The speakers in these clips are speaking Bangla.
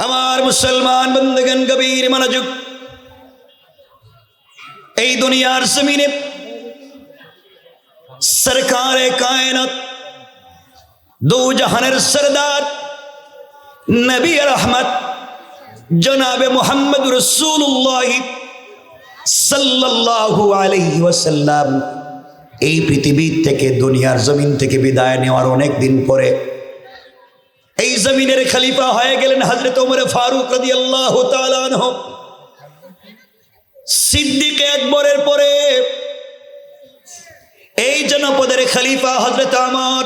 আমার মুসলমান বন্ধুগণ, গভীর মনোযোগ। এই দুনিয়ার জমিনে সরকারে কায়নাত, দু জাহানের সরদার নবী রহমত জনাবে মুহাম্মদ রাসূলুল্লাহ সাল্লাল্লাহু আলাইহি ওয়াসাল্লাম এই পৃথিবী থেকে, দুনিয়ার জমিন থেকে বিদায় নেওয়ার অনেক দিন পরে এই জমিনের খলিফা হয়ে গেলেন হযরত ওমর ফারুক রাদিয়াল্লাহু তাআলা আনহু। সিদ্দিক আকবরের পরে এই জনপদের খলিফা হযরত ওমর,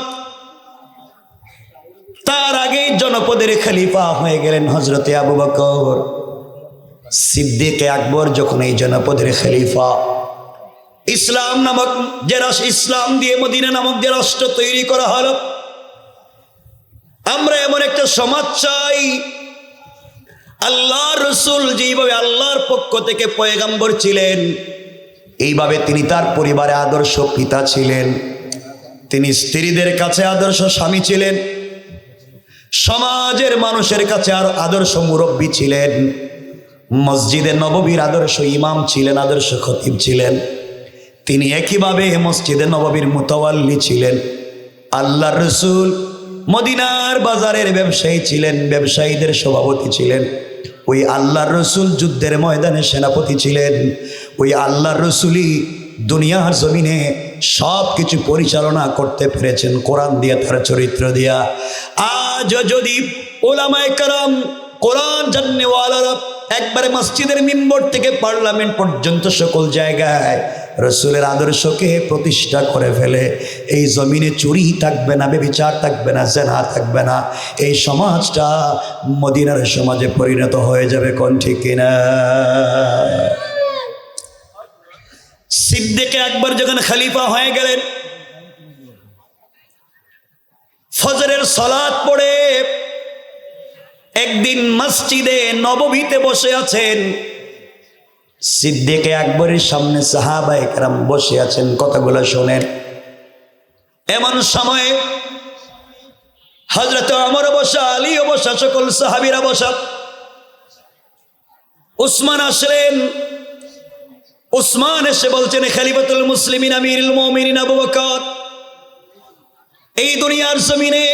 তার আগে জনপদের খলিফা হয়ে গেলেন হযরত আবু বকর। সিদ্দিক আকবর যখন এই জনপদের খলিফা, ইসলাম নামক যে রাষ্ট্র, ইসলাম দিয়ে মদিনা নামক যে রাষ্ট্র তৈরি করা হলো, আমরা এমন একটা সমাজ চাই, আল্লাহর রাসূল যেভাবে আল্লাহর পক্ষ থেকে পয়গম্বর ছিলেন, এইভাবে তিনি তার পরিবারে আদর্শ পিতা ছিলেন, তিনি স্ত্রীদের কাছে আদর্শ স্বামী ছিলেন, সমাজের মানুষের কাছে আর আদর্শ মুরব্বী ছিলেন, মসজিদে নববীর আদর্শ ইমাম ছিলেন, আদর্শ খতিব ছিলেন। তিনি একইভাবে মসজিদে নববীর মুতাওয়াল্লি ছিলেন। আল্লাহর রাসূল মদিনার বাজারের ব্যবসায়ী ছিলেন, ব্যবসায়ীদের সভাপতি ছিলেন। ওই আল্লাহর রাসূল যুদ্ধের ময়দানে সেনাপতি ছিলেন। ওই আল্লাহর রাসূলই দুনিয়ার জমিনে সব কিছু পরিচালনা করতে পেরেছেন কোরআন দিয়া, তার চরিত্র দিয়া। আজ যদি ওলামায়ে কেরাম, কোরআন জাননেওয়ালারা একবারে মসজিদের মিম্বর থেকে পার্লামেন্ট পর্যন্ত সকল জায়গায় রাসূলের আদর্শকে প্রতিষ্ঠা করে ফেলে, এই জমিনে চুরি থাকবে না, ব্যভিচার থাকবে না, জিনা থাকবে না, এই সমাজটা মদিনার সমাজে পরিণত হয়ে যাবে। কোন ঠিক কিনা? সিদ্দিক আকবর যখন খলিফা হয়ে গেলেন, ফজরের সালাত পড়ে একদিন মসজিদে নববীতে বসে আছেন। সিদ্দিক আকবরের সামনে সাহাবায়ে কেরাম বসে আছেন, কথাগুলো শোনেন। এমন সময়ে হযরত ওমর বসা, আলী বসা, সকল সাহাবীরা বসা। উসমান আসলেন। উসমান এসে বলছেন, খলিফাতুল মুসলিমিন আমিরুল মুমিনিন আবু বকর, এই দুনিয়ার জমিনে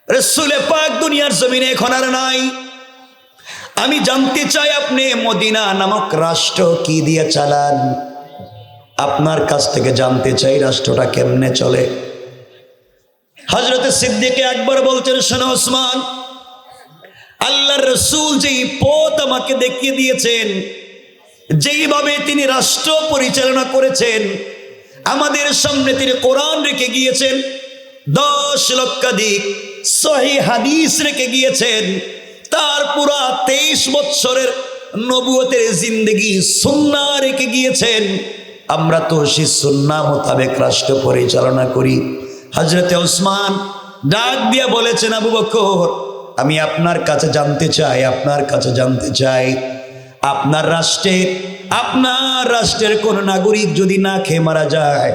রাসূল পাক দুনিয়ার জমিনে এখন আর নাই। আমি জানতে চাই আপনি মদিনা নামক রাষ্ট্র কি দিয়ে চালান। আপনার কাছ থেকে জানতে চাই রাষ্ট্রটা কেমনে চলে। হযরত সিদ্দিক আকবর বলছেন, শোনো ওসমান, আল্লাহর রাসূল যেই পথ আমাকে দেখিয়ে দিয়েছেন, যেইভাবে তিনি রাষ্ট্র পরিচালনা করেছেন, আমাদের সামনে তিনি কোরআন রেখে গিয়েছেন, 10 লক্ষাধিক সহিহ হাদিস রেখে গিয়েছেন, তার পুরা 23 বছরের নবুয়তের জিন্দেগি সুন্নাহ রেখে গিয়েছেন। আমরা তো সেই সুন্নাহ মোতাবেক রাষ্ট্র পরিচালনা করি। হযরতে ওসমান ডাক দিয়ে বলেছেন, আবু বকর, আমি আপনার কাছে জানতে চাই, আপনার কাছে জানতে চাই, আপনার রাষ্ট্রের কোন নাগরিক যদি না খেয়ে মারা যায়,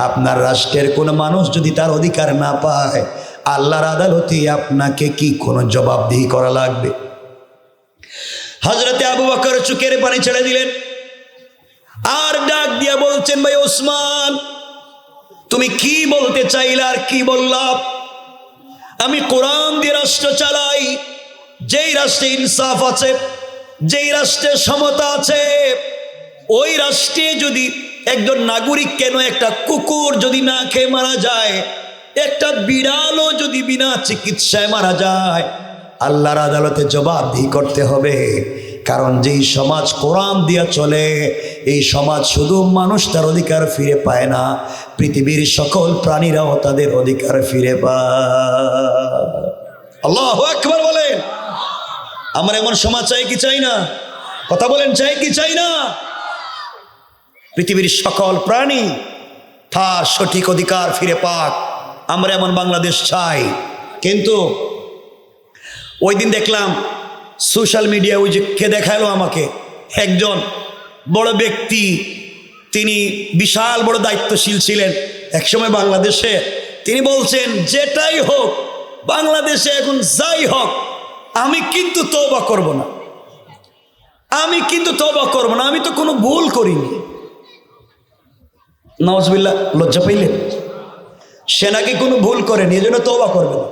আপনার রাষ্ট্রের কোন মানুষ যদি তার অধিকার না পায়, আল্লাহর আদালতে আপনাকে কি কোনো জবাবদিহি করা লাগবে? হযরতে আবু বকর চোখের পানি ছেড়ে দিলেন, আর ডাক দিয়া বলছেন, ভাই ওসমান, তুমি কি বলতে চাইলে আর কি বললাম? আমি কোরআন দিয়ে রাষ্ট্র চালাই। যেই রাষ্ট্রে ইনসাফ আছে, যেই রাষ্ট্রে সমতা আছে, ওই রাষ্ট্রে যদি একজন নাগরিক, কেন একটা কুকুর যদি না খেয়ে মারা যায়, একটা বিড়ালও যদি বিনা চিকিৎসায় মারা যায়, আল্লাহর আদালতে জবাবদিহি করতে হবে। কারণ যেই সমাজ কোরআন দিয়া চলে, এই সমাজ শুধু মানুষ তার অধিকার ফিরে পায় না, পৃথিবীর সকল প্রাণীরাও তাদের অধিকার ফিরে পায়। আল্লাহু আকবার বলেন। আমরা এমন সমাজ চাই কি চাই না? কথা বলেন, চাই কি চাই না? পৃথিবীর সকল প্রাণী তার সঠিক অধিকার ফিরে পাক, আমরা এমন বাংলাদেশ চাই। কিন্তু ওই দিন দেখলাম সোশ্যাল মিডিয়া, ওই যে কে দেখালো আমাকে, একজন বড় ব্যক্তি, তিনি বিশাল বড় দায়িত্বশীল ছিলেন একসময় বাংলাদেশে। তিনি বলছেন, যেটাই হোক বাংলাদেশে এখন, যাই হোক, আমি কিন্তু তওবা করব না, আমি কিন্তু তওবা করব না, আমি তো কোনো ভুল করিনি। নাউজুবিল্লাহ, লজ্জা পাইলেন? সে নাকি কোনো ভুল করেনি, এজন্য তওবা করবে না।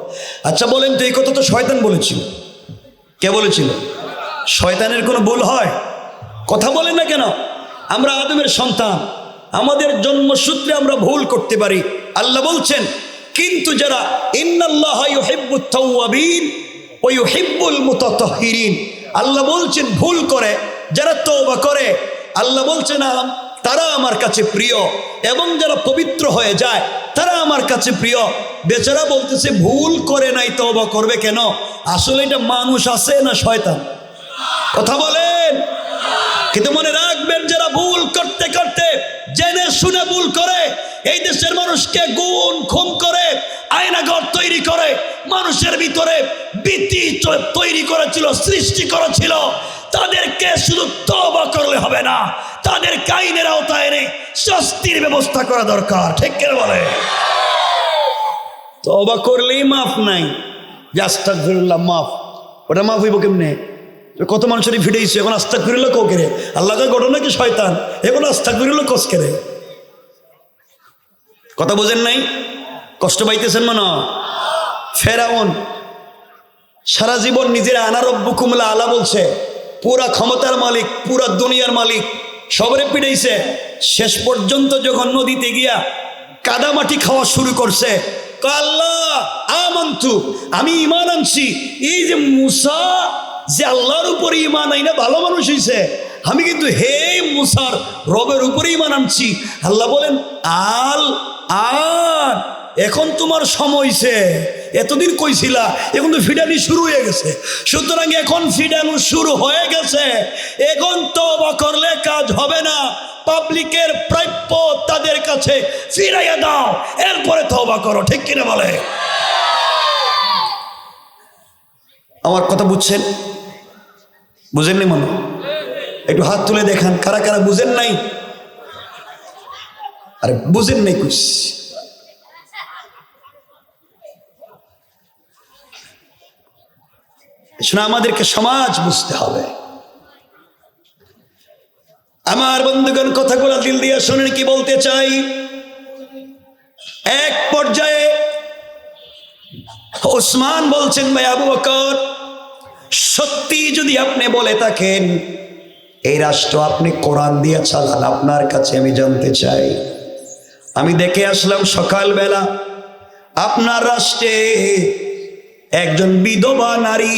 আচ্ছা বলেন তো, এই কথা তো শয়তান বলেছিল। কে বলেছিল? শয়তানের কোনো ভুল হয়? কথা বলেন না কেন? আমরা আদমের সন্তান, আমাদের জন্মসূত্রে আমরা ভুল করতে পারি। আল্লাহ বলছেন, কিন্তু যারা ইন্নাল্লাহা ইউহিব্বুত তাওয়াবিন ওয়া ইউহিব্বুল মুতাতাহহিরিন, আল্লাহ বলছেন ভুল করে যারা তওবা করে, আল্লাহ বলছেন তারা আমার কাছে প্রিয়, এবং যারা পবিত্র হয়ে যায় তারা আমার কাছে প্রিয়। বেচারা বলতেছে ভুল করে নাই, তওবা করবে কেন? আসলে এটা মানুষ আছে না শয়তান? কথা বলেন। কিন্তু মনে রাখবেন, যারা ভুল করতে করতে জেনে শুনে ভুল করে, এই দেশের মানুষকে গুণ খুন করে, আয়নাঘর তৈরি করে, মানুষের ভিতরে ভীতি তৈরি করেছিল, সৃষ্টি করেছিল, তাদেরকে শুধু তওবা করলে হবে না, তাদের আইনের আওতায় এনে শাস্তির ব্যবস্থা করা দরকার। ঠিক করে বলে? তওবা করলেই মাফ নাই, যে আস্তাগফিরুল্লাহ মাফ, ওটা মাফ হইব কেমনে? কত মানুষেরই ফিরেছে, এখন আস্তাগফিরুল্লাহ কও কেরে? আল্লাহর ঘটনা কি শয়তান? এখন আস্তাগফিরুল্লাহ কস কেরে? কথা বোঝেন নাই? কষ্ট পাইতেছেন মনে? ফেরাউন সারা জীবন নিজের আনা রব্বুকুম আলা বলছে, পুরা ক্ষমতার মালিক, পুরা দুনিয়ার মালিক, সবরে পিড়াইছে। শেষ পর্যন্ত যখন নদীতে গিয়া কাদামাটি খাওয়া শুরু করছে, আল্লাহ আমানতু, আমি ঈমান আনছি। এই যে মুসা যে আল্লাহর উপরে ঈমান আইনা ভালো মানুষ হইছে, আমি কিন্তু হে মুসার রবের উপরে ঈমান আনছি। আল্লাহ বলেন আল আন, এখন তোমার সময় হইছে, এতদিন কইছিলা, এখন তো ফিডানি শুরু হয়ে গেছে। সুতরাং এখন ফিডানো শুরু হয়ে গেছে, এখন তওবা করলে কাজ হবে না, পাবলিকের প্রাপ্য তাদের কাছে ফিরাইয়া দাও, এরপরে তওবা করো। ঠিক কিনা বলে? আমার কথা বুঝছেন? বুঝেননি মনে? একটু হাত তুলে দেখান কারা কারা বুঝেন নাই। আরে বুঝেন নাই কুছ? শোনা, আমাদেরকে সমাজ বুঝতে হবে। আমার বন্ধুগণ, কথাগুলো দিল দিয়ে শোনেন কি বলতে চাই। এক পর্যায়ে ওসমান বলছেন, ভাই আবু বকর, সত্যি যদি আপনি বলে থাকেন এই রাষ্ট্র আপনি কোরআন দিয়ে চালান, আপনার কাছে আমি জানতে চাই। আমি দেখে আসলাম সকালবেলা আপনার রাষ্ট্রে একজন বিধবা নারী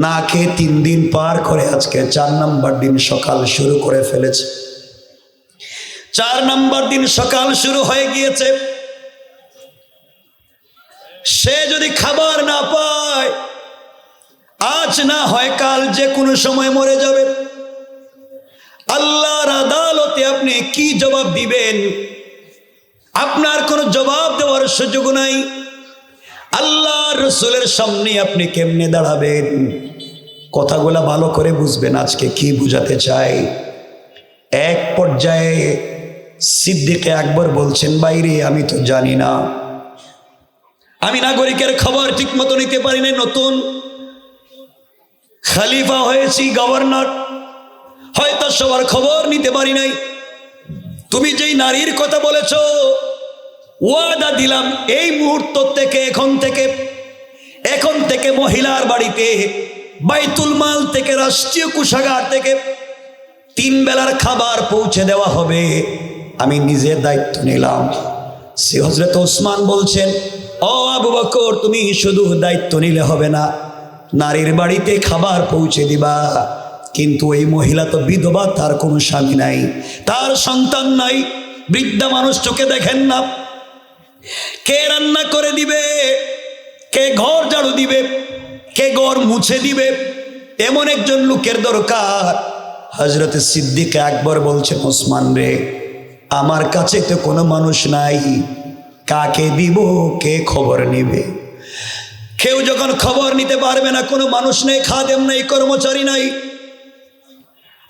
না খেয়ে 3 দিন পার করে আজকে 4 নম্বর দিন সকাল শুরু করে ফেলেছে। 4 নম্বর দিন সকাল শুরু হয়ে গিয়েছে। সে যদি খাবার না পায়, আজ না হয় কাল যে কোনো সময় মরে যাবে। আল্লাহর আদালতে আপনি কি জবাব দিবেন? আপনার কোনো জবাব দেওয়ার সুযোগ নাই। আল্লাহ রসুলের সামনে আপনি কেমনে দাঁড়াবেন? কথাগুলা ভালো করে বুঝবেন আজকে কি বুঝাতে চাই। এক পর্যায়ে সিদ্দিকে আকবর বলছেন, বাইরে আমি তো জানি না, আমি নাগরিকের খবর ঠিক মতো নিতে পারি না, নতুন খলিফা হয়েছি, গভর্নর, হয়তো সবার খবর নিতে পারি নাই। তুমি যেই নারীর কথা বলেছ, ওয়াদা দিলাম এই মুহূর্ত থেকে, এখন থেকে মহিলার বাড়িতে বাইতুল মাল থেকে, রাষ্ট্রীয় কোষাগার থেকে 3 বেলার খাবার পৌঁছে দেওয়া হবে। আমি নিজের দায়িত্ব নিলাম। সে হযরত ওসমান বলছেন, ও আবু বকর, তুমি শুধু দায়িত্ব নিলে হবে না, নারীর বাড়িতে খাবার পৌঁছে দিবা। কিন্তু এই মহিলা তো বিধবা, তার কোনো স্বামী নাই, তার সন্তান নাই, বৃদ্ধা মানুষ, চোখে দেখেন না। কে রান্না করে দিবে? কে ঘর ঝাড়ু দিবে? কে ঘর মুছে দিবে? এমন একজন লোকের দরকার। হযরত সিদ্দিক আকবর বলছেন, ওসমান রে, আমার কাছে তো কোনো মানুষ নাই, কাকে দিব? কে খবর নিবে? কেউ যখন খবর নিতে পারবে না, কোনো মানুষ নেই, খাদেম নেই, কর্মচারী নাই,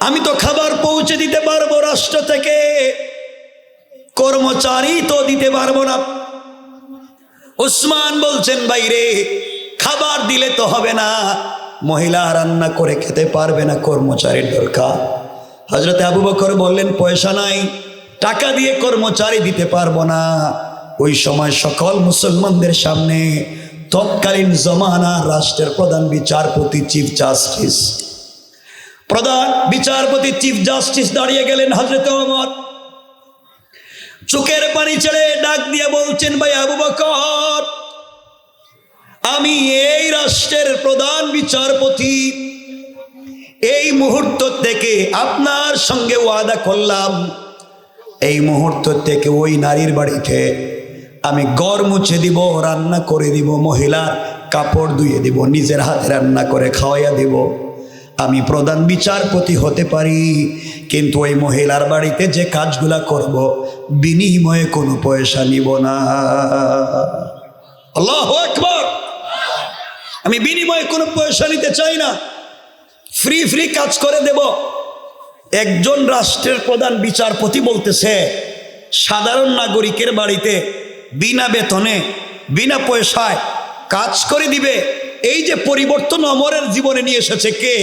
আমি তো খাবার পৌঁছে দিতে পারবো রাষ্ট্র থেকে, কর্মচারী তো দিতে পারবো না। ওসমান বলছেন, বাইরে খাবার দিলে তো হবে না, মহিলা রান্না করে খেতে পারবে না, কর্মচারীর দরকার। হযরত আবু বকর বললেন পয়সা নাই, টাকা দিয়ে কর্মচারী দিতে পারবো না। ওই সময় সকল মুসলমানদের সামনে তৎকালীন জমানার রাষ্ট্রের প্রধান বিচারপতি চিফ জাস্টিস দাঁড়িয়ে গেলেন। হযরত ওমর চোখের পানি ছেড়ে ডাক দিয়ে বলছেন, ভাই আবু বকর, আমি এই রাষ্ট্রের প্রধান বিচারপতি, এই মুহূর্ত থেকে আপনার সঙ্গে ওয়াদা করলাম, এই মুহূর্ত থেকে ওই নারীর বাড়িতে আমি ঘর মুছে দিব, রান্না করে দিব, মহিলার কাপড় ধুয়ে দিব, নিজের হাতে রান্না করে খাওয়াইয়া দিব। আমি প্রধান বিচারপতি হতে পারি, কিন্তু ওই মহিলার বাড়িতে যে কাজগুলা করব বিনিময়ে কোনো পয়সা নিব না। আল্লাহু আকবার। আমি বিনিময়ে কোনো পয়সা নিতে চাই না, ফ্রি কাজ করে দেব। একজন রাষ্ট্রের প্রধান বিচারপতি বলতেছে সাধারণ নাগরিকের বাড়িতে বিনা বেতনে বিনা পয়সায় কাজ করে দিবে। এই যে পরিবর্তন ওমরের জীবনে নিয়ে এসেছে কে?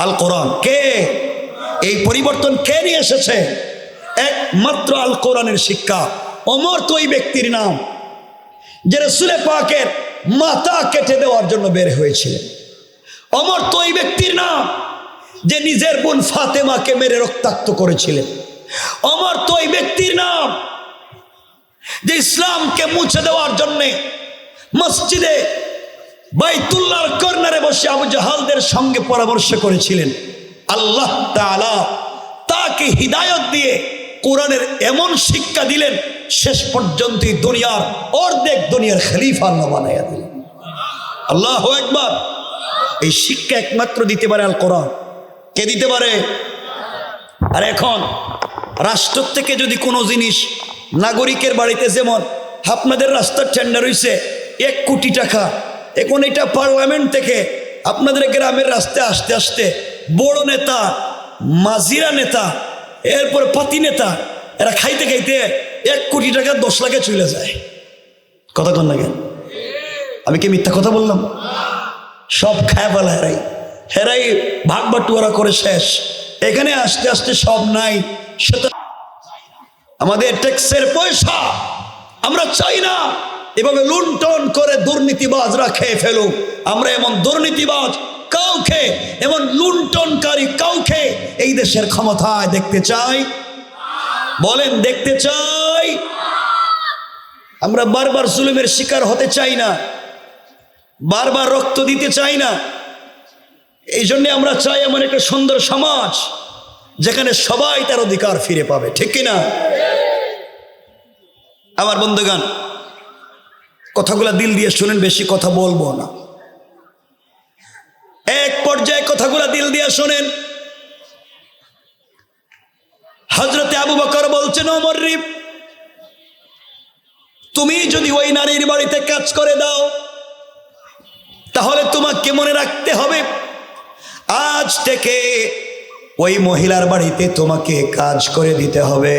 আল কোরআন। কে এই পরিবর্তন কে নিয়ে এসেছে? একমাত্র আল কোরআনের শিক্ষা। ওমর তো ওই ব্যক্তির নাম যে রাসূল পাকের মাথা কেটে দেওয়ার জন্য বের হয়েছিলেন। ওমর তো ওই ব্যক্তির নাম যে নিজের বোন ফাতেমাকে মেরে রক্তাক্ত করেছিলেন। ওমর তো ওই ব্যক্তির নাম যে ইসলামকে মুছে দেওয়ার জন্য মসজিদে বাইতুল্লাহর কর্নারে বসে আবু জাহালদের সঙ্গে পরামর্শ করেছিলেন। আল্লাহ তাআলা তাকে হিদায়াত দিয়ে কোরআনের এমন শিক্ষা দিলেন, শেষ পর্যন্ত দুনিয়ার অর্ধেক দুনিয়ার খলিফা আল্লাহ বানাইয়া দিলেন। আল্লাহু আকবার। এই শিক্ষা একমাত্র দিতে পারে আল কোরআন। কে দিতে পারে? আর এখন রাষ্ট্র থেকে যদি কোনো জিনিস নাগরিকের বাড়িতে, যেমন আপনাদের রাস্তার টেন্ডার হইছে 1 কোটি টাকা, এখন এটা পার্লামেন্ট থেকে আপনাদের গ্রামের রাস্তায় আসতে আসতে বড় নেতা, মাজিরা নেতা, এরপর পাতি নেতা, এরা খাইতে খাইতে 1 কোটি টাকা 10 লাখে চলে যায়। কথা কন না কেন? আমি কি মিথ্যা কথা বললাম? সব খায় ফেলা হেরাই ভাগ বাটুয়ারা করে শেষ। এখানে আস্তে আস্তে সব নাই। সেটা আমাদের ট্যাক্সের পয়সা আমরা চাই না এভাবে লুণ্ঠন করে দুর্নীতিবাজরা খেয়ে ফেলুক। আমরা এমন দুর্নীতিবাজ কাউকে, এমন লুণ্ঠনকারী কাউকে এই দেশের ক্ষমতায় দেখতে চাই? বলেন, দেখতে চাই? আমরা বারবার জুলুমের শিকার হতে চাই না, বারবার রক্ত দিতে চাই না। এই জন্য আমরা চাই এমন একটা সুন্দর সমাজ যেখানে সবাই তার অধিকার ফিরে পাবে। ঠিক কিনা? আমার বন্ধুগণ, কথাগুলা দিল দিয়ে শুনেন, বেশি কথা বলবো না। এক পর্যায়ে কথাগুলা দিল দিয়ে শুনেন। হযরতে আবু বকর বলছেন, ওমর রে, তুমি যদি ওই নারীর বাড়িতে কাজ করে দাও, তাহলে তোমাকে মনে রাখতে হবে আজ থেকে ওই মহিলার বাড়িতে তোমাকে কাজ করে দিতে হবে।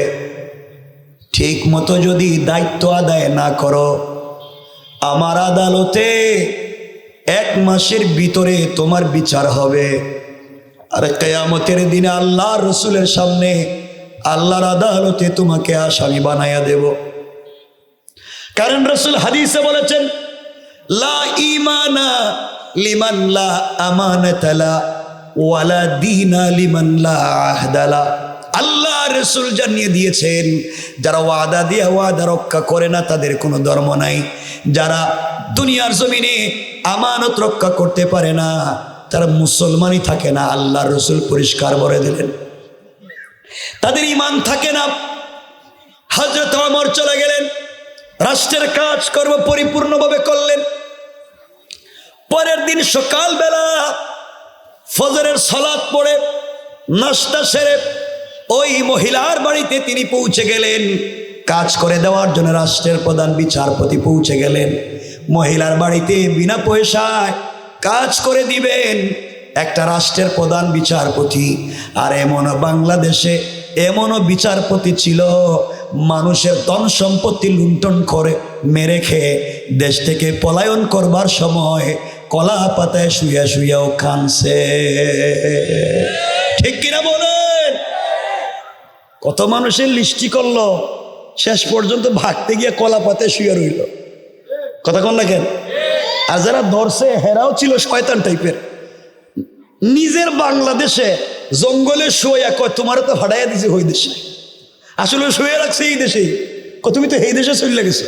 ঠিক মতো যদি দায়িত্ব আদায় না করো, আমার আদালতে 1 মাসের ভিতরে তোমার বিচার হবে। আর কিয়ামতের দিনে আল্লাহর রাসূলের সামনে, আল্লাহর আদালতে তোমাকে আসামি বানায়া দেব। কারণ রাসূল হাদিসে বলেছেন, লা ঈমানা লিমান লা আমানাতা লা ওয়ালা দীনা লিমান লা আহদা লা। আল্লাহ রাসূল জানিয়ে দিয়েছেন, যারা ওয়াদা দিয়ে ওয়াদা রক্ষা করে না তাদের কোনো ধর্ম নাই। যারা দুনিয়ার জমিনে আমানত রক্ষা করতে পারে না তারা মুসলমানই থাকে না। আল্লাহ রাসূল পরিষ্কার বলে দিলেন, তাদের ঈমান থাকে না। হযরত ওমর চলে গেলেন, রাষ্ট্রের কাজকর্ম পরিপূর্ণভাবে করলেন। পরের দিন সকালবেলা ফজরের সালাত পড়ে নাস্তা সেরে ওই মহিলার বাড়িতে তিনি পৌঁছে গেলেন। কাজ করে দেওয়ার জন্য রাষ্ট্রের প্রধান বিচারপতি পৌঁছে গেলেন। মহিলার বাড়িতে বিনা পয়সায় কাজ করে দিবেন একটা রাষ্ট্রের প্রধান বিচারপতি। আর এমন বাংলাদেশে এমনও বিচারপতি ছিল, মানুষের ধন সম্পত্তি লুণ্ঠন করে মেরে খেয়ে দেশ থেকে পলায়ন করবার সময় কলা পাতায় শুয়ে শুয়েও কানছে। ঠিক কিনা বলেন? কত মানুষের লিস্টি করলো, শেষ পর্যন্ত ভাগতে গিয়ে কলা পাতায় শুয়ে রইল। কথা কন না কেন? আর যারা ধরছে হেরাও ছিল শয়তান টাইপের। নিজের বাংলাদেশে জঙ্গলে শুয়ে কয় তোমার তো ভাড়াইয়া দিছে ওই দেশে, আসলে শুয়ে রাখছে এই দেশেই, তুমি তো এই দেশে চলে গেছো।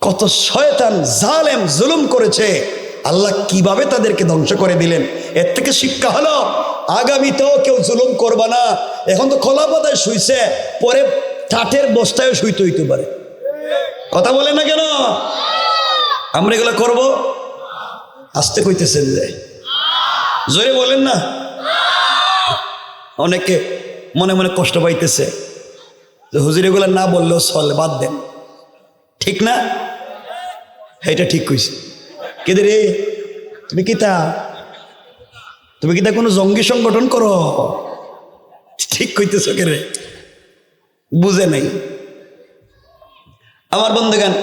কত শয়তান জালেম জুলুম করেছে, আল্লাহ কিভাবে তাদেরকে ধ্বংস করে দিলেন। এর থেকে শিক্ষা হলো আগামীতেও কেউ জুলুম করবা না। এখন তো কলা পাতায় শুইছে, পরে ঠাটের বস্তায় শুইতে হইতে পারে। কথা বলে না কেন? আমরা এগুলো করবো? আসতে কইতেছেন যে জোরে বলেন না। অনেকে মনে মনে কষ্ট পাইতেছে যে হুজুর এগুলো না বললেও চলে, বাদ দেন। ঠিক না? এটা ঠিক কইছে। কেদে রে তুমি কি তা কোনো জঙ্গি সংগঠন করো? ঠিক কইতেছ কে রে? বুঝে নাই। আমার বন্ধুগণ,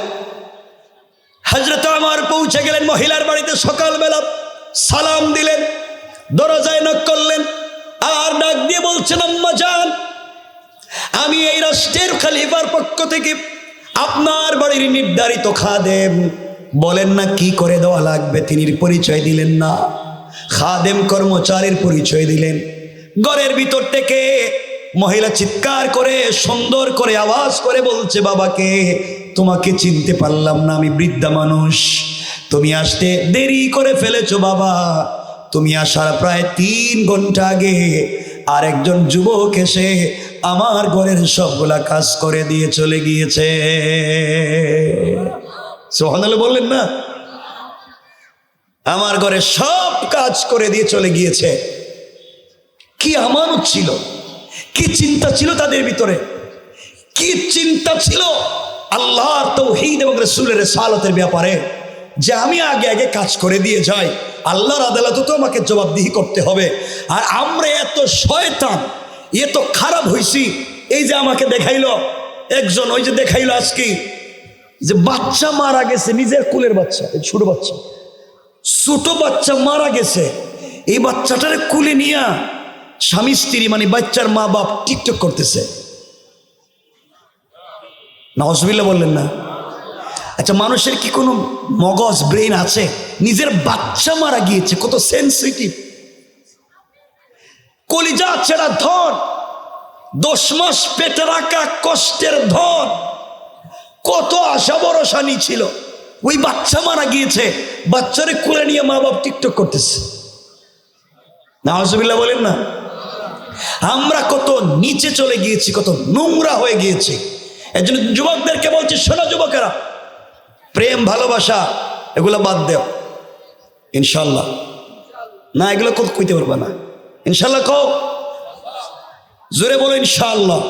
হযরত ওমর পৌঁছে গেলেন মহিলার বাড়িতে। সকালবেলা সালাম দিলেন, দরজায় নক করলেন, আর ডাক দিয়ে বলছেন, আম্মা জান, আমি এই রাষ্ট্রের খলিফার পক্ষ থেকে আপনার বাড়ির নির্ধারিত খাদেম। বলেন না কি করে দেওয়া লাগবে। তিনি পরিচয় দিলেন না, খাদেম কর্মচারীর পরিচয় দিলেন। ঘরের ভিতর থেকে মহিলা চিৎকার করে সুন্দর করে আওয়াজ করে বলছে, বাবাকে তোমাকে চিনতে পারলাম না, আমি বৃদ্ধা মানুষ, তুমি আসতে দেরি করে ফেলেছো বাবা। তুমি আসার প্রায় 3 ঘন্টা আগে আর একজন যুবক এসে আমার ঘরের সবগুলা কাজ করে দিয়ে চলে গিয়েছে। সুবহানাল্লাহ বললেন না? আমার ঘরে সব কাজ করে দিয়ে চলে গিয়েছে। কি আমানত ছিল, কি চিন্তা ছিল তাদের ভিতরে, কি চিন্তা ছিল আল্লাহর তাওহীদ এবং রাসূলের রিসালাতের ব্যাপারে, যে আমি আগে আগে কাজ করে দিয়ে যাই, আল্লাহর আদালতে তো আমাকে জবাবদিহি করতে হবে। আর আমরা এত শয়তান, এত খারাপ হইছি। এই যে আমাকে দেখাইলো একজন, ওই যে দেখাইলো আজকে যে বাচ্চা মারা গেছে, নিজের কুলের বাচ্চা, ছোট বাচ্চা মারা গেছে। এই বাচ্চাটারে কুলে নিয়া স্বামী স্ত্রী মানে বাচ্চার মা বাপ টিকটক করতেছে। নাউজুবিল্লাহ বললেন না? আচ্ছা, মানুষের কি কোনো মগজ ব্রেন আছে? নিজের বাচ্চা মারা গিয়েছে, কত সেন্সিটিভ। কলিজা ছেড়া ধন, 10 মাস পেটে রাখা কষ্টের ধন, কত আশা ভরসা ছিল। ওই বাচ্চা মারা গিয়েছে, বাচ্চারে কোলে নিয়ে মা বাপ টিকটক করতেছে। নাউজুবিল্লাহ বলেন না? আমরা কত নিচে চলে গিয়েছি, কত নোংরা হয়ে গিয়েছি। এর জন্য যুবকদেরকে বলছি, শোনো যুবকেরা, প্রেম ভালোবাসা এগুলো বাদ দেও ইনশাল্লাহ। না এগুলো কইতে পারবা না। ইনশাল্লাহ কও, জোরে বলো ইনশাল্লাহ।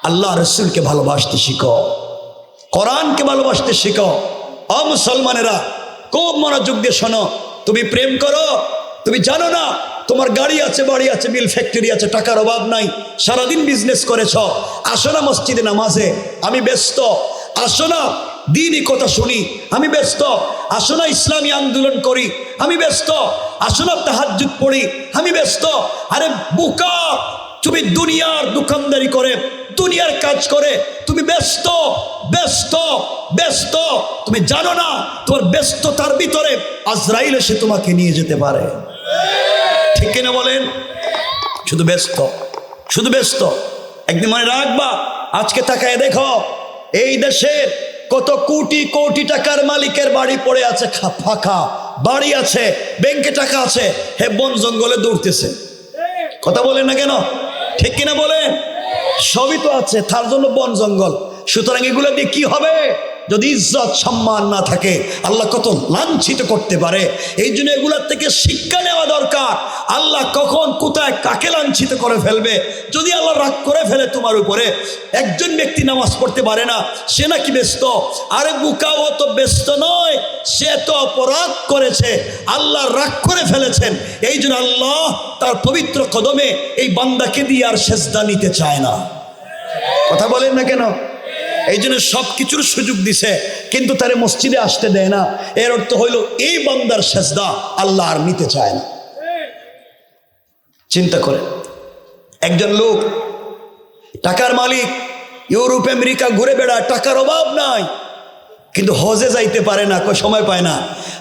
আল্লাহ রসুলকে ভালোবাসতে শিখো, কোরআনকে ভালোবাসতে শিখো। ও মুসলমানেরা, খুব মনোযোগ দিয়ে শোনো। তুমি প্রেম করো, তুমি জানো না তোমার গাড়ি আছে, বাড়ি আছে, মিল ফ্যাক্টরি আছে, টাকার অভাব নাই, সারাদিন বিজনেস করেছ। আসো না মসজিদে নামাজে, আমি ব্যস্ত। আসো না দিনই কথা শুনি, আমি ব্যস্ত। আসো না ইসলামী আন্দোলন করি, আমি ব্যস্ত। আসো না তাহাজ্জুদ পড়ি, আমি ব্যস্ত। আরে বোকা, তুমি দুনিয়ার দোকানদারি করে, দুনিয়ার কাজ করে তুমি ব্যস্ত ব্যস্ত ব্যস্ত। তুমি জানো না তোমার ব্যস্ততার ভিতরে আজরাইল এসে তোমাকে নিয়ে যেতে পারে। ঠিক কিনা বলেন? শুধু ব্যস্ত, শুধু ব্যস্ত। একদিন মনে রাখবা, আজকে তাকায় দেখো এই দেশের কত কোটি কোটি টাকার মালিকের বাড়ি পড়ে আছে, ফাঁকা বাড়ি আছে, ব্যাংকে টাকা আছে, হে বন জঙ্গলে দৌড়তেছে। কথা বলেন না কেন? ঠিক কিনা বলেন? সবই তো আছে, তার জন্য বন জঙ্গল। সুতরাং এগুলো দিয়ে কি হবে? যদি ইজ্জত সম্মান না থাকে আল্লাহ কত লাঞ্ছিত করতে পারে। এই জন্য এগুলোর থেকে শিক্ষা নেওয়া দরকার। আল্লাহ কখন কোথায় কাকে লাঞ্ছিত করে ফেলবে। যদি আল্লাহ রাগ করে ফেলে তোমার উপরে, একজন ব্যক্তি নামাজ পড়তে পারে না, সে নাকি ব্যস্ত, আরে বুকাও তো ব্যস্ত নয়, সে তো অপরাধ করেছে, আল্লাহ রাগ করে ফেলেছেন। এই জন্য আল্লাহ তার পবিত্র কদমে এই বান্দাকে দিয়ে আর সেজদা নিতে চায় না। কথা বলেন না কেন? এই জন্য সব কিছুর সুযোগ দিছে, কিন্তু তারে মসজিদে আসতে দেয় না। এর অর্থ হইল এই বান্দার সেজদা আল্লাহ আর নিতে চায় না। চিন্তা করে, একজন লোক টাকার মালিক, ইউরোপ আমেরিকা ঘুরে বেড়ায়, টাকার অভাব নাই, কিন্তু হজে যাইতে পারে না, সময় পায় না।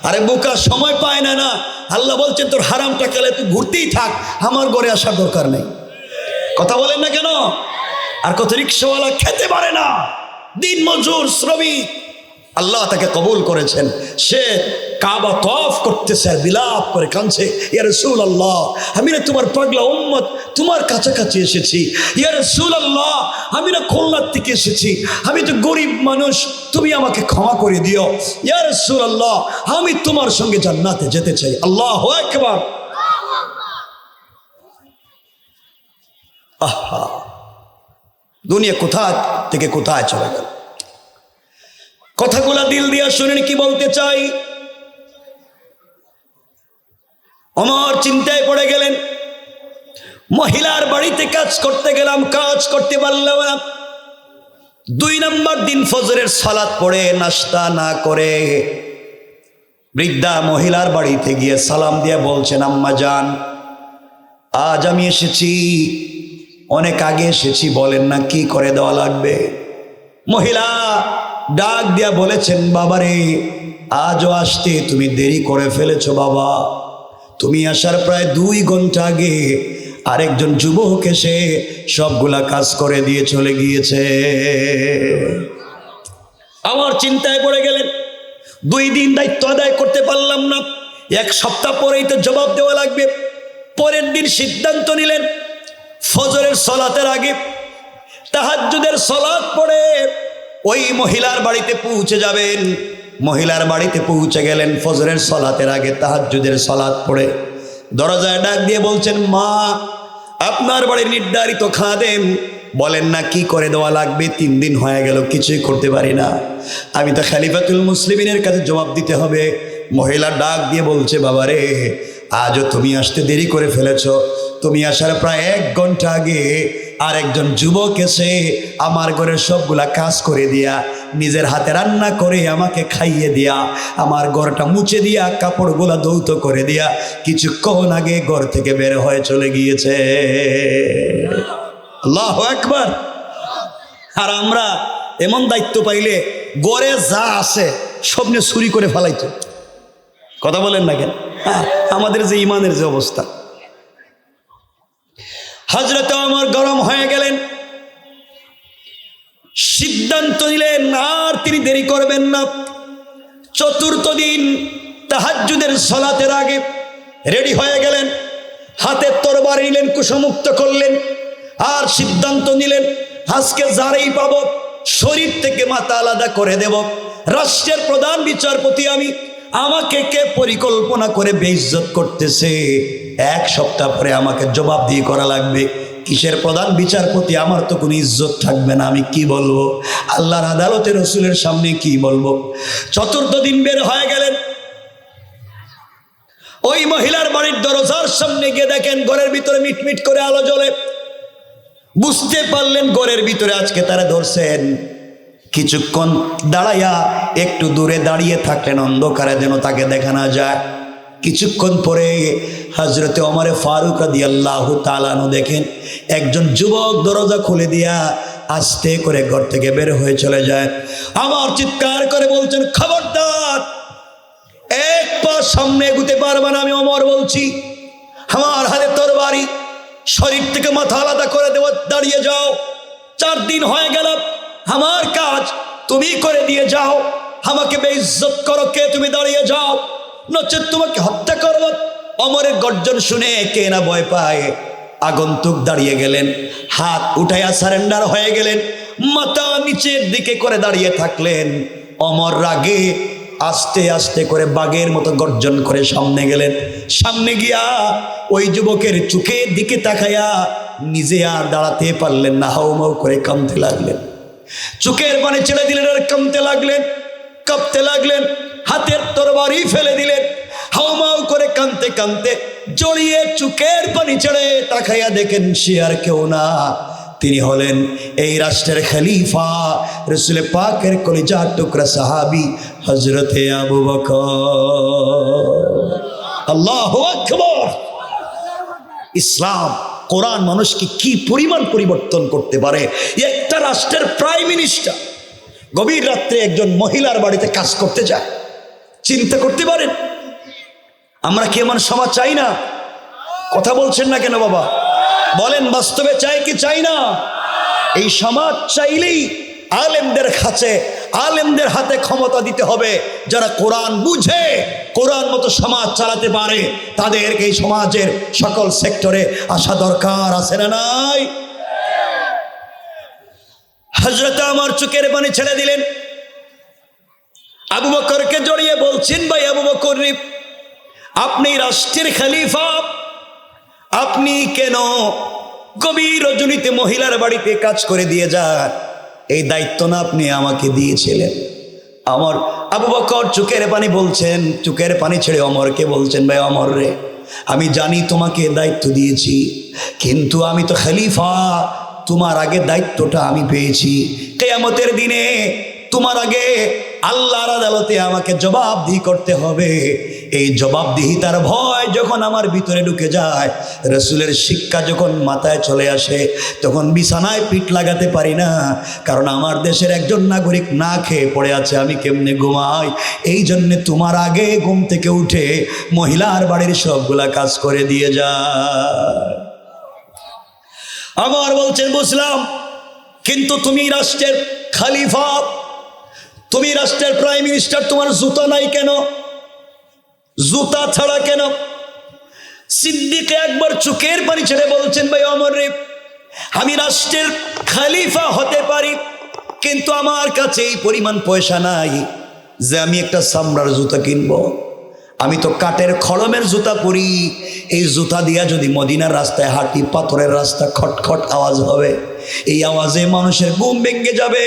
আরে বোকা, সময় পায় না। আল্লাহ বলছেন তোর হারাম টাকালে তুই ঘুরতেই থাক, আমার ঘরে আসার দরকার নেই। কথা বলেন না কেন? আর কত রিক্সাওয়ালা খেতে পারে না, দিন মজুর শ্রমিক, আল্লাহ তাকে কবুল করেছেন, সে কাবা তওয়াফ করতেছে আর বিলাপ করে কাঁদছে, ইয়া রাসূলুল্লাহ, আমি না তোমার পাগলা উম্মত, তোমার কাছাকাছি এসেছি। ইয়া রাসূলুল্লাহ, আমি না খুলনার থেকে এসেছি, আমি তো গরিব মানুষ, তুমি আমাকে ক্ষমা করে দিও। ইয়া রাসূলুল্লাহ, আমি তোমার সঙ্গে জান্নাতে যেতে চাই। আল্লাহু আকবার। আহা, দুনিয়া কোথা থেকে কোথায় চলে গেল। কথাগুলা দিল দিয়া শুনেন কি বলতে চাই। ওমর চিন্তায় পড়ে গেলেন, মহিলার বাড়িতে কাজ করতে গেলাম, কাজ করতে পারলাম না। 2 নম্বর দিন ফজরের সালাত পড়ে নাস্তা না করে বৃদ্ধা মহিলার বাড়িতে গিয়ে সালাম দিয়ে বলছেন, আম্মা জান, আজ আমি এসেছি, অনেক আগে এসেছি, বলেন না কি করে দেওয়া লাগবে। মহিলা ডাক দিয়া বলেছেন, বাবারে, আজও আসতে তুমি দেরি করে ফেলেছো বাবা, তুমি আসার প্রায় 2 ঘন্টা আগে আরেকজন যুবক এসে সবগুলা কাজ করে দিয়ে চলে গিয়েছে। আমার চিন্তায় পড়ে গেলেন, 2 দিন দায়িত্ব আদায় করতে পারলাম না, 1 সপ্তাহ পরেই তো জবাব দেওয়া লাগবে। পরের দিন সিদ্ধান্ত নিলেন, ফজরের সালাতের আগে তাহাজ্জুদের সালাত পড়ে ওই মহিলার বাড়িতে পৌঁছে যাবেন। মহিলার বাড়িতে পৌঁছে গেলেন, ফজরের সালাতের আগে তাহাজ্জুদের সালাত পড়ে দরজায় ডাক দিয়ে বলছেন, মা, আপনার বাড়ির নির্ধারিত খাদেম, বলেন না কি করে দেওয়া লাগবে, 3 দিন হয়ে গেল কিছুই করতে পারি না, আমি তো খলিফাতুল মুসলিমিনের কাছে জবাব দিতে হবে। মহিলা ডাক দিয়ে বলছে, বাবারে, আজও তুমি আসতে দেরি করে ফেলেছ, তুমি আসার প্রায় 1 ঘন্টা আগে আরেকজন যুবক এসে আমার ঘরের সবগুলা কাজ করে দিয়া, নিজের হাতে রান্না করে আমাকে খাইয়ে দিয়া, আমার ঘরটা মুছে দিয়া, কাপড়গুলা ধৌত করে দিয়া কিছুক্ষণ আগে ঘর থেকে বের হয়ে চলে গিয়েছে। আল্লাহু আকবার। আর আমরা এমন দায়িত্ব পাইলে ঘরে যা আছে সব নিয়ে চুরি করে ফেলাইতো। কথা বলেন না কেন? আমাদের যে ইমানের যে অবস্থা। হযরত ওমর গরম হয়ে গেলেন, সিদ্ধান্ত নিলেন আর তিনি দেরি করবেন না। 4র্থ দিন তাহাজ্জুদের সালাতের আগে রেডি হয়ে গেলেন, হাতে তরবারি নিলেন, কুশমুক্ত করলেন, আর সিদ্ধান্ত নিলেন, আজকে যারাই পাবো শরীর থেকে মাথা আলাদা করে দেব। রাষ্ট্রের প্রধান বিচারপতি আমি, আমাকে কে পরিকল্পনা করে বেইজ্জত করতেছে, 1 সপ্তাহ পরে আমাকে জবাবদিহি করা লাগবে। কিসের প্রধান বিচারপতি? আমার তো কোনো ইজ্জত থাকবে না, আমি কি বলবো আল্লাহর আদালতে, রসুলের সামনে কি বলবো। 4র্থ দিন বের হয়ে গেলেন, ওই মহিলার বাড়ির দরজার সামনে গিয়ে দেখেন ঘরের ভিতরে মিটমিট করে আলো জ্বলে। বুঝতে পারলেন ঘরের ভিতরে আজকে তারা ধরছেন। কিছুক্ষণ দাঁড়াইয়া একটু দূরে দাঁড়িয়ে থাকলেন অন্ধকারে, যেন তাকে দেখা না যায়। কিছুক্ষণ পরে হযরতে ওমর ফারুক রাদিয়াল্লাহু তাআলা আনহু দেখেন একজন যুবক দরজা খুলে দিয়া আস্তে করে ঘর থেকে বের হয়ে চলে যায়। আমার চিৎকার করে বলছেন, খবরদার, 1 পা সামনে এগুতে পারবে না, আমি ওমর বলছি। আমার হাতে তরবারি, শরীর থেকে মাথা আলাদা করে দেওয়া, দাঁড়িয়ে যাও। 4 দিন হয়ে গেল, আমার কাজ তুমি করে দিয়ে যাও, আমাকে বেইজ্জত করো কে? তুমি দাঁড়িয়ে যাও, নচেত তোমাকে হত্যা করব। ওমরের গর্জন শুনে কে না ভয় পায়। আগন্তুক দাঁড়িয়ে গেলেন, হাত উঠাইয়া সারেন্ডার হয়ে গেলেন, মাথা নিচের দিকে করে দাঁড়িয়ে থাকলেন। ওমর রাগে আস্তে আস্তে করে বাঘের মতো গর্জন করে সামনে গেলেন। সামনে গিয়া ওই যুবকের চোখের দিকে তাকাইয়া নিজে আর দাঁড়াতে পারলেন না, হাউমাউ করে কাঁদতে লাগলেন। চোখের পানি ছেড়ে দিলেন আর কাঁদতে লাগলেন, কাঁপতে লাগলেন, হাতের তরবারি ফেলে দিলেন। হাউমাউ করে কাঁদতে কাঁদতে জড়িয়ে চোখের পানি ছেড়ে তাকাইয়া দেখেন সে আর কেউ না, তিনি হলেন এই রাষ্ট্রের খলিফা, রাসূল পাকের কলিজার টুকরা সাহাবী হযরতে আবু বকর। আল্লাহু আকবার। ইসলাম, কোরআন মানুষকে কি পরিমাণ পরিবর্তন করতে পারে। একটা রাষ্ট্রের প্রাইম মিনিস্টার গভীর রাত্রে একজন মহিলার বাড়িতে কাজ করতে যায়, চিন্তা করতে পারেন? আমরা কি এমন সমাজ চাই না? কথা বলছেন না কেন বাবা? বলেন, বাস্তবে চাই কি চাই না? এই সমাজ চাইলেই আলেমদের কাছে, আলেমদের হাতে ক্ষমতা দিতে হবে। যারা কোরআন বুঝে, কোরআন মতো সমাজ চালাতে পারে, তাদেরকে এই সমাজের সকল সেক্টরে আসা দরকার, আছে না নাই? হযরত আমার চোখের পানি ছেড়ে দিলেন, আবু বকরকে জড়িয়ে বলছেন, ভাই আবু বকর, আপনি রাষ্ট্রের খলিফা, আপনি কেন গভীর রজনীতে মহিলার বাড়িতে কাজ করে দিয়ে যান? এই দায়িত্ব না আপনি আমাকে দিয়েছিলেন? আমার আবু বকর চোখের পানি বলছেন, চোখের পানি ছেড়ে ওমরকে বলছেন, ভাই ওমর রে, আমি জানি তোমাকে দায়িত্ব দিয়েছি, কিন্তু আমি তো খলিফা, তোমার আগে দায়িত্বটা আমি পেয়েছি। কিয়ামতের দিনে তোমার আগে আল্লাহর আদালতে আমাকে জবাবদিহি করতে হবে। এই জবাবদিহিতার ভয় যখন আমার ভিতরে ঢুকে যায়, রাসূলের শিক্ষা যখন মাথায় চলে আসে, তখন বিছানায় পিঠ লাগাতে পারি না। কারণ আমার দেশের একজন নাগরিক না খেয়ে পড়ে আছে, আমি কেমনে ঘুমাই? এই জন্যে তোমার আগে ঘুম থেকে উঠে মহিলার বাড়ির সবগুলা কাজ করে দিয়ে যায়। আমার বলছেন, বুঝলাম, কিন্তু তুমি রাষ্ট্রের খলিফা, তুমি রাষ্ট্রের প্রাইম মিনিস্টার, তোমার জুতা নাই কেন? জুতা ছাড়া কেন? সিদ্দিক একবার চোখের পানি ছেড়ে বলছেন, ভাই ওমর রে, আমি রাষ্ট্রের খলিফা হতে পারি, কিন্তু আমার কাছে এই পরিমাণ পয়সা নাই যে আমি একটা চামড়ার জুতা কিনবো। আমি তো কাঠের খড়মের জুতা পরি। এই জুতা দিয়া যদি মদিনার রাস্তায় হাঁটি, পাথরের রাস্তা, খটখট আওয়াজ হবে, এই আওয়াজে মানুষের ঘুম ভেঙে যাবে,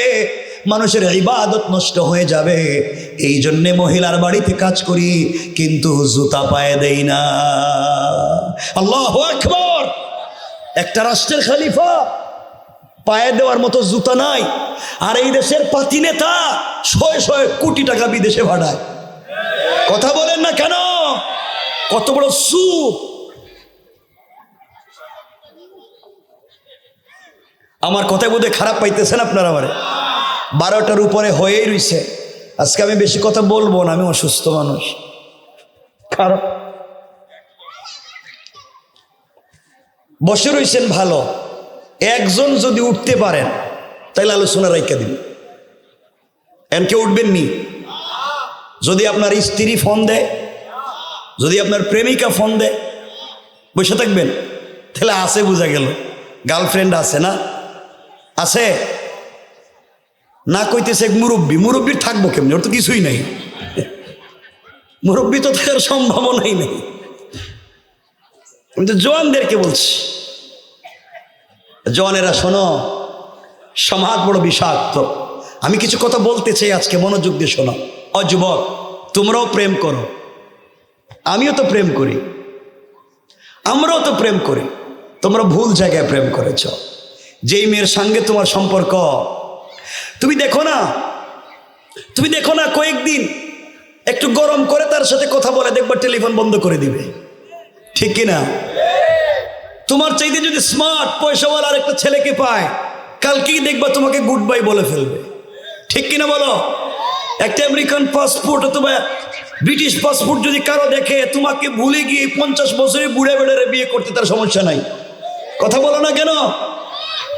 মানুষের ইবাদত নষ্ট হয়ে যাবে। এই জন্যে মহিলার বাড়িতে কাজ করি, কিন্তু জুতা পায়ে দেই না। আল্লাহু আকবার। একটা রাষ্ট্রের খলিফা, পায়ে দেওয়ার মতো জুতা নাই, আর এই দেশের পাতি নেতা শয়ে শয়ে কোটি টাকা বিদেশে ভাড়ায়। কথা বলেন না কেন? কত বড় সুদ! আমার কথা বোধহয় খারাপ পাইতেছেন আপনারা? আমার 12টার উপরে হয়েই রইছে। আজকে আমি বেশি কথা বলবো না, আমি অসুস্থ মানুষ। কারণ বসে রইছেন ভালো, একজন যদি উঠতে পারেন তাহলে আলোচনা রাইখা দিন। কেউ উঠবেন নি? যদি আপনার স্ত্রী ফোন দেয়, যদি আপনার প্রেমিকা ফোন দেয়, বসে থাকবেন? তাহলে আছে, বোঝা গেল। গার্লফ্রেন্ড আছে না? আছে না? কইতেছে মুরব্বী। মুরব্বীর থাকবো কেমনি? ওর তো কিছুই নাই। মুরব্বী তো থাকার সম্ভাবনাই নেই। আমি তো জওয়ানদেরকে বলছি, জওয়ানেরা শোনো, সমাজ বড় বিষাক্ত। আমি কিছু কথা বলতে চাই আজকে, মনোযোগ দিয়ে শোনো। ও যুবক, তোমরাও প্রেম করো, আমিও তো প্রেম করি, আমরাও তো প্রেম করি। তোমরা ভুল জায়গায় প্রেম করেছ। যেই মেয়ের সঙ্গে তোমার সম্পর্ক, তুমি দেখো না কয়েকদিন একটু গরম করে তার সাথে কথা বলে দেখবা টেলিফোন বন্ধ করে দিবে, ঠিক কিনা? তোমার চাইতে যদি স্মার্ট পয়সাওয়ালা আর একটা ছেলেকে পায়, কালকেই দেখবা তোমাকে গুড বাই বলে ফেলবে, ঠিক কিনা বলো? একটা আমেরিকান পাসপোর্ট অথবা ব্রিটিশ পাসপোর্ট যদি কারো দেখে, তোমাকে ভুলে গিয়ে 50 বছরে বুড়ে বেড়ে বিয়ে করতে তার সমস্যা নাই। কথা বলো না কেন?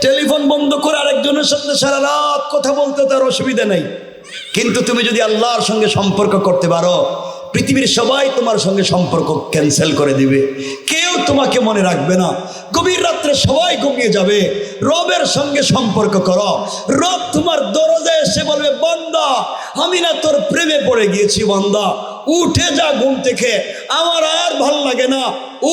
টেলিফোন বন্ধ করে আরেকজনের সাথে সারা রাত কথা বলতে তার অসুবিধা নাই। কিন্তু তুমি যদি আল্লাহর সঙ্গে সম্পর্ক করতে পারো, পৃথিবীর সবাই তোমার সঙ্গে সম্পর্ক ক্যান্সেল করে দিবে। কেউ তোমাকে মনে রাখবে না। গভীর রাত্রে সবাই ঘুমিয়ে যাবে, রবের সঙ্গে সম্পর্ক করো। রব তোমার দরজায় এসে বলবে, বান্দা আমি না তোর প্রেমে পড়ে গিয়েছি, বান্দা উঠে যা ঘুম থেকে, আমার আর ভাল লাগে না,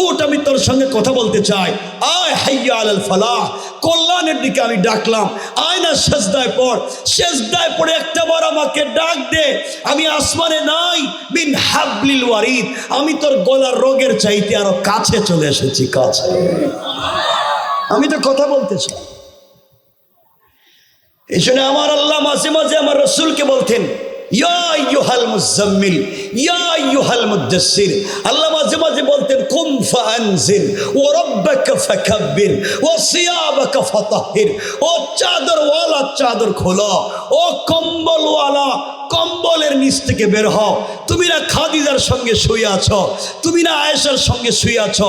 উঠ, আমি তোর সঙ্গে কথা বলতে চাই। আয় হাইয়া আলাল ফালাহ, কল্যাণের দিকে আমি ডাকলাম, আয় না সেজদায় পড়। সেজদায় পড়ে একটা বার আমাকে ডাক দে, আমি আসমানে নাই, মিন হাবলিল ওয়ারিদ, আমি তোর গলার রোগের চাইতে আরো কাছে চলে এসেছি, কাছে। আমি তো কথা বলতে চাই। এই জন্য আমার আল্লাহ মাঝে মাঝে আমার রসুলকে বলতেন, ইয়া আইয়ুহাল মুজাম্মিল, ইয়া আইয়ুহাল মুদাসসির। আল্লাহ মাঝে মাঝে বলতেন, কুম ফাআনজির ওয়া রাব্বাকা ফাকাব্বির ওয়া সিয়াবাকা ফাতাহহির। ও চাদরওয়ালা চাদর খোলো, ও কম্বলওয়ালা কম্বলের নিচ থেকে বের হও। তুমি না খাদিজার সঙ্গে শুয়ে আছো, তুমি না আয়েশার সঙ্গে শুয়ে আছো।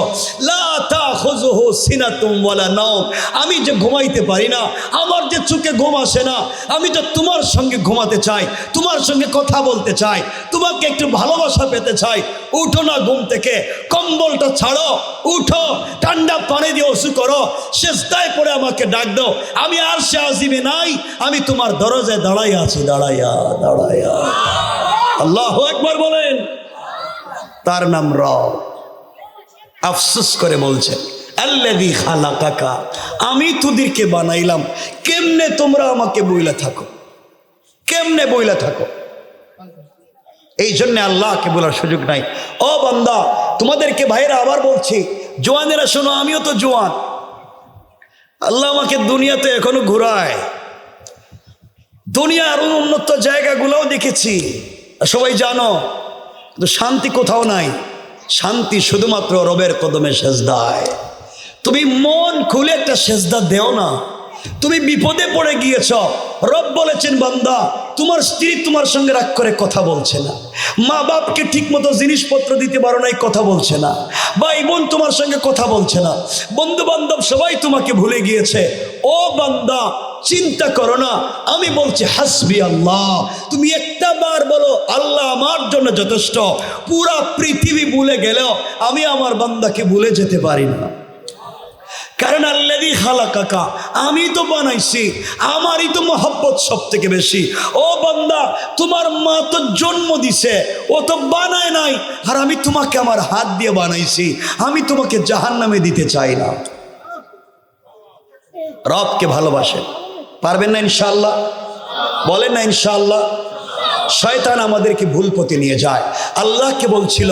লা তাখুযুহু সিনাতুম ওয়ালা নাওম, আমি যে ঘুমাইতে পারি না, আমার যে চোখে ঘুম আসে না, আমি তো তোমার সঙ্গে ঘুমাতে চাই, তোমার সঙ্গে কথা বলতে চাই, তোমাকে একটু ভালোবাসা পেতে চাই। উঠো না ঘুম থেকে, কম্বলটা ছাড়ো, উঠো, ঠান্ডা পানি দিয়ে ওযু করো, সেজদায় পড়ে আমাকে ডাক দাও। আমি আরশে আজিমে নাই, আমি তোমার দরজায় দাঁড়াইয়া আছি, দাঁড়াইয়া দাঁড়াইয়া। আল্লাহু আকবার বলেন। তার নাম রব। আফসোস করে বলছেন, আল্লাযী খালাকাকা, আমি তোদেরকে বানাইলাম, কেমনে তোমরা আমাকে বইলা থাকো, কেমনে বইলা থাকো। এই জন্য আল্লাহকে বলার সুযোগ নাই। ও বান্দা, তোমাদেরকে ভাইরা আবার বলছি, জোয়ানেরা শোনো, আমিও তো জোয়ান। আল্লাহ আমাকে দুনিয়াতে এখনো ঘুরায়, দুনিয়ার উন্নত জায়গাগুলোও দেখেছি, সবাই জানো, কিন্তু শান্তি কোথাও নাই। শান্তি শুধুমাত্র রবের কদমে সেজদায়। তুমি মন খুলে একটা সেজদা দেও না। তুমি বিপদে পড়ে গিয়েছ, রব বলেছেন, বান্দা তোমার স্ত্রী তোমার সঙ্গে রাগ করে কথা বলছে না, মা বাপকে ঠিক মতো জিনিসপত্র দিতে পারো নাই, কথা বলছে না, ভাই বোন তোমার সঙ্গে কথা বলছে না, বন্ধু বান্ধব সবাই তোমাকে ভুলে গিয়েছে। ও বান্দা, চিন্তা করো না, আমি বলছি হাসবি আল্লাহ। তুমি একটা বার বলো, আল্লাহ আমার জন্য যথেষ্ট। পুরা পৃথিবী ভুলে গেলেও আমি আমার বান্দাকে ভুলে যেতে পারি না। কারণ আল্লাযী খালাকাকা, আমি তো বানাইছি, আমারই তো মহব্বত সব থেকে বেশি। ও বান্দা, তোমার মা তো জন্ম দিছে, ও তো বানায় নাই, আর আমি তোমাকে আমার হাত দিয়ে বানাইছি, আমি তোমাকে জাহান্নামে দিতে চাই না। রবকে ভালোবাসেন, পারবেন না ইনশাআল্লাহ? বলেন না ইনশাআল্লাহ? শয়তান আমাদেরকে ভুল পথে নিয়ে যায়। আল্লাহকে বলছিল,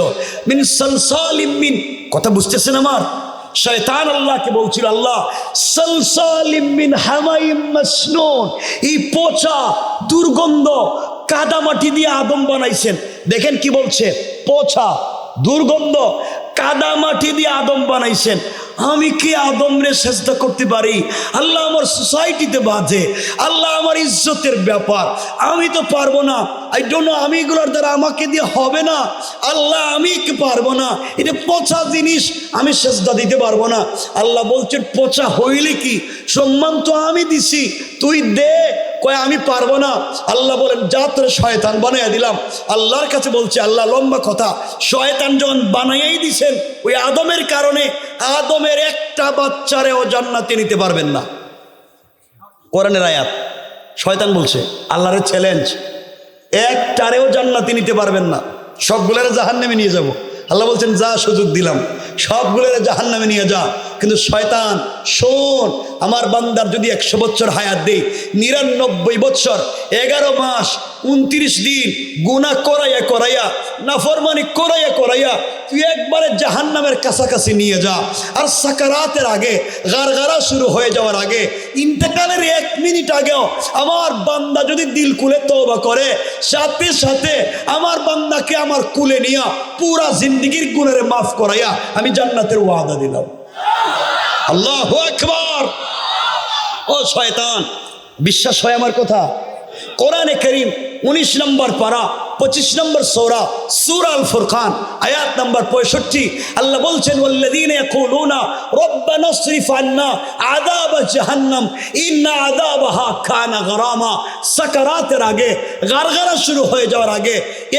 মিন সালসালিম মিন, কথা বুঝতেছেন আমার? শয়তান আল্লাহকে বলছিল, আল্লাহ সালসালিম মিন হামাইম মাসনুন, এই পচা দুর্গন্ধ কাদামাটি দিয়ে আদম বানাইছেন। দেখেন কি বলছে, পচা দুর্গন্ধ কাদামাটি দিয়ে আদম বানাইছেন। আমি কি আদমরে সেজদা করতে পারি? আল্লাহ আমার সোসাইটিতে বাজে, আল্লাহ আমার ইজ্জতের ব্যাপার, আমি তো পারবো না। আই ডোন্ট নো, আমি এগুলোর দ্বারা আমাকে দিয়ে হবে না। আল্লাহ আমি কি পারবো না, এটা পচা জিনিস, আমি সেজদা দিতে পারবো না। আল্লাহ বলছেন, পচা হইলে কি, সম্মান তো আমি দিছি, তুই দে। কয় আমি পারবো না। আল্লাহ বলেন, যা তোরে শয়তান বানাইয়া দিলাম। আল্লাহর কাছে বলছে, আল্লাহ লম্বা কথা, শয়তান যখন বানাইয়াই দিছেন, ওই আদমের কারণে আদমের একটা বাচ্চারেও জান্নাতে নিতে পারবেন না। কোরআনের আয়াত, শয়তান বলছে, আল্লাহর চ্যালেঞ্জ, একটারেও জান্নাতে নিতে পারবেন না, সবগুলোরে জাহান্নামে নিয়ে যাব। আল্লাহ বলছেন, যা সুযোগ দিলাম, সবগুলোরে জাহান্নামে নিয়ে যা। কিন্তু শয়তান, শোন, আমার বান্দার যদি 100 বছর হায়াত দেই, 99 বছর 11 মাস 29 দিন গুনাহ করাইয়া করাইয়া, নাফরমানি করাইয়া করাইয়া তুই একবারে জাহান্নামের কাছাকাছি নিয়ে যা। আর সাকারাতের আগে, গারগারা শুরু হয়ে যাওয়ার আগে, ইন্তেকালের 1 মিনিট আগেও আমার বান্দা যদি দিল খুলে তওবা করে, সাথে সাথে আমার বান্দাকে আমার কুলে নিয়া পুরা জিন্দেগির গুনাহ মাফ করাইয়া আমি জান্নাতের ওয়াদা দিলাম। আল্লাহু আকবার। ও শয়তান, বিশ্বাস হয় আমার কথা? কোরআনে কারীম 19 নম্বর পারা 25 নম্বর সূরা সূরা আল ফুরকান আয়াত নম্বর 65 আল্লাহ বলছেন ওয়াল্লাযীনা ইয়াকুলুনা রব্বানা ইসরিফ আন্না আযাব জাহান্নাম ইন্না আযাবাহা কানা গরামা। সাকারাতের আগে, গারগারা শুরু হয়ে যাওয়ার আগে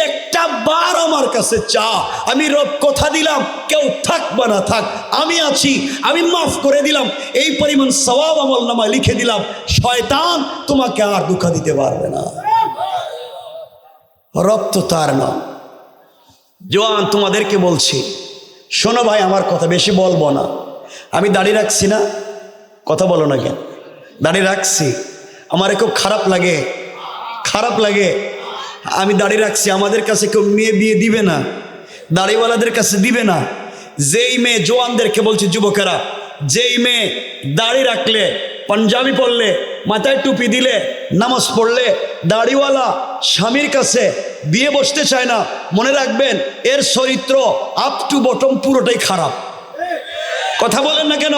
একটা বার আমার কাছে চা, আমি রব কথা দিলাম কেউ থাক বা না থাক আমি আছি, আমি মাফ করে দিলাম, এই পরিমাণ সওয়াব আমলনামায় লিখে দিলাম, শয়তান তোমাকে আর ধোঁকা দিতে পারবে না। রব তো তার নাম। জওয়ান তোমাদেরকে বলছি, শোনো ভাই, আমার কথা বেশি বলবো না। আমি দাড়ি রাখছি না, কথা বলো না কেন? দাড়ি রাখছি, আমার খুব খারাপ লাগে, খারাপ লাগে। আমি দাড়ি রাখছি, আমাদের কাছে কেউ মেয়ে বিয়ে দিবে না, দাড়িওয়ালাদের কাছে দিবে না। যেই মেয়ে, জওয়ানদেরকে বলছি, যুবকেরা, যেই মেয়ে দাড়ি রাখলে, পাঞ্জাবি পরলে, মাথায় টুপি দিলে, নামাজ পড়লে, দাড়িওয়ালা স্বামীর কাছে বিয়ে বসতে চায় না, মনে রাখবেন এর চরিত্র আপ টু বটম পুরোটাই খারাপ। কথা বলেন না কেন?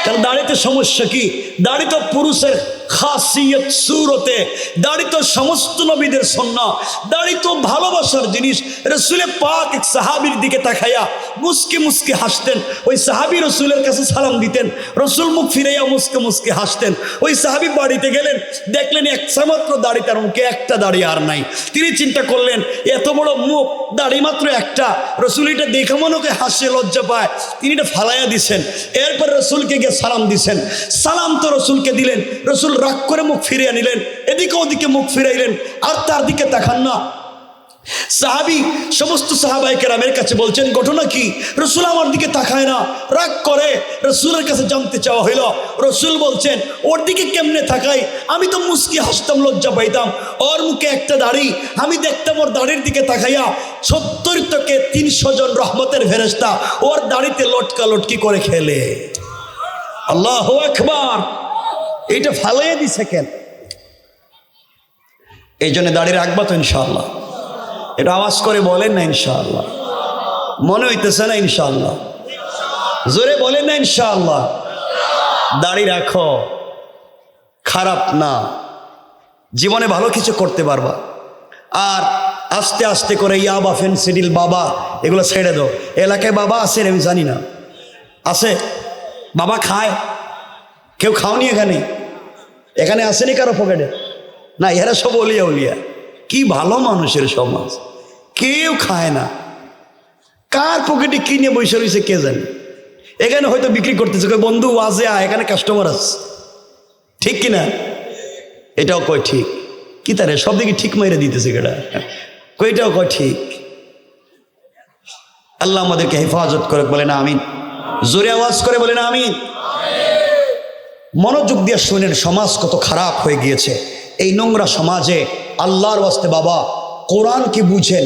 কারণ দাড়িতে সমস্যা কি? দাড়ি তো পুরুষের খাসিয়ত, সুরতে দাড়ি তো সমস্ত নবীদের সুন্নাহ, দাড়ি তো ভালোবাসার জিনিস। রাসূল পাক এক সাহাবীর দিকে তাকাইয়া মুস্কি মুস্কি হাসতেন, ওই সাহাবী রাসূলের কাছে সালাম দিতেন, রাসূল মুখ ফিরাইয়া মুস্কি মুস্কি হাসতেন। ওই সাহাবী বাড়িতে গেলেন, দেখলেন একটা মাত্র দাড়ি, তার মুখে একটা দাড়ি আর নাই। তিনি চিন্তা করলেন এত বড় মুখ, দাড়ি মাত্র একটা, রাসূল এটা দেখে মনকে হাসে, লজ্জা পায়, তিনি এটা ফালাইয়া দিছেন। এরপর রাসূলকে গিয়ে সালাম দিছেন, সালাম তো রাসূলকে দিলেন, রাসূল রাগ করে মুখ ফিরিয়ে নিলেন, এদিকে ওদিকে মুখ ফিরাইলেন, আর তার দিকে তাকান না। সাহাবী সমস্ত সাহাবায়ে কেরামের কাছে বলছেন ঘটনা কি? রাসূল আমার দিকে তাকায় না, রাগ করে। রাসূলের কাছে জানতে চাওয়া হইল, রাসূল বলছেন ওর দিকে কেমনে তাকাই? আমি তো মুস্কি হাসতাম, লজ্জা পাইতাম, ওর মুখে একটা দাড়ি, আমি দেখতাম ওর দাড়ির দিকে তাকাইয়া 70 থেকে 300 জন রহমতের ফেরেশতা ওর দাড়িতে লটকা লটকি করে খেলে। আল্লাহু আকবার! এইটা ফালাইয়া দিছে কেন? এই জন্য দাড়ি রাখবা তো ইনশাআল্লাহ? এটা আওয়াজ করে বলেন না ইনশাআল্লাহ? মনে হইতেছে না ইনশাআল্লাহ? জোরে বলেন না ইনশাআল্লাহ? দাড়ি রাখো, খারাপ না, জীবনে ভালো কিছু করতে পারবা। আর আস্তে আস্তে করে ইয়াবা, ফেনসিডিল, বাবা এগুলো ছেড়ে দাও। এলাকায় বাবা আছে আমি জানি না, আছে? বাবা খায়? কেউ খাওনি এখানে? এখানে আসেনি কারো পকেটে? না, এরা সব অলিয়া উলিয়া। কি ভালো মানুষের সমাজ, কেউ খায় না। কার পকেটে কি নিয়ে বসে রয়েছে কে জানে? এখানে হয়তো বিক্রি করতেছে, কই বন্ধু ওয়াজে আয়, এখানে কাস্টমার আছে, ঠিক কিনা? এটাও কয় ঠিক, কি তারে সব দিকে ঠিক মেরে দিতেছে কেটা, কইটাও কয় ঠিক। আল্লাহ আমাদেরকে হেফাজত করে, বলে না আমিন। জোরে আওয়াজ করে বলে না আমিন। মনোযোগ দিয়ে শুনেন, সমাজ কত খারাপ হয়ে গিয়েছে। এই নোংরা সমাজে আল্লাহর ওয়াস্তে বাবা কোরআন কি বুঝেন?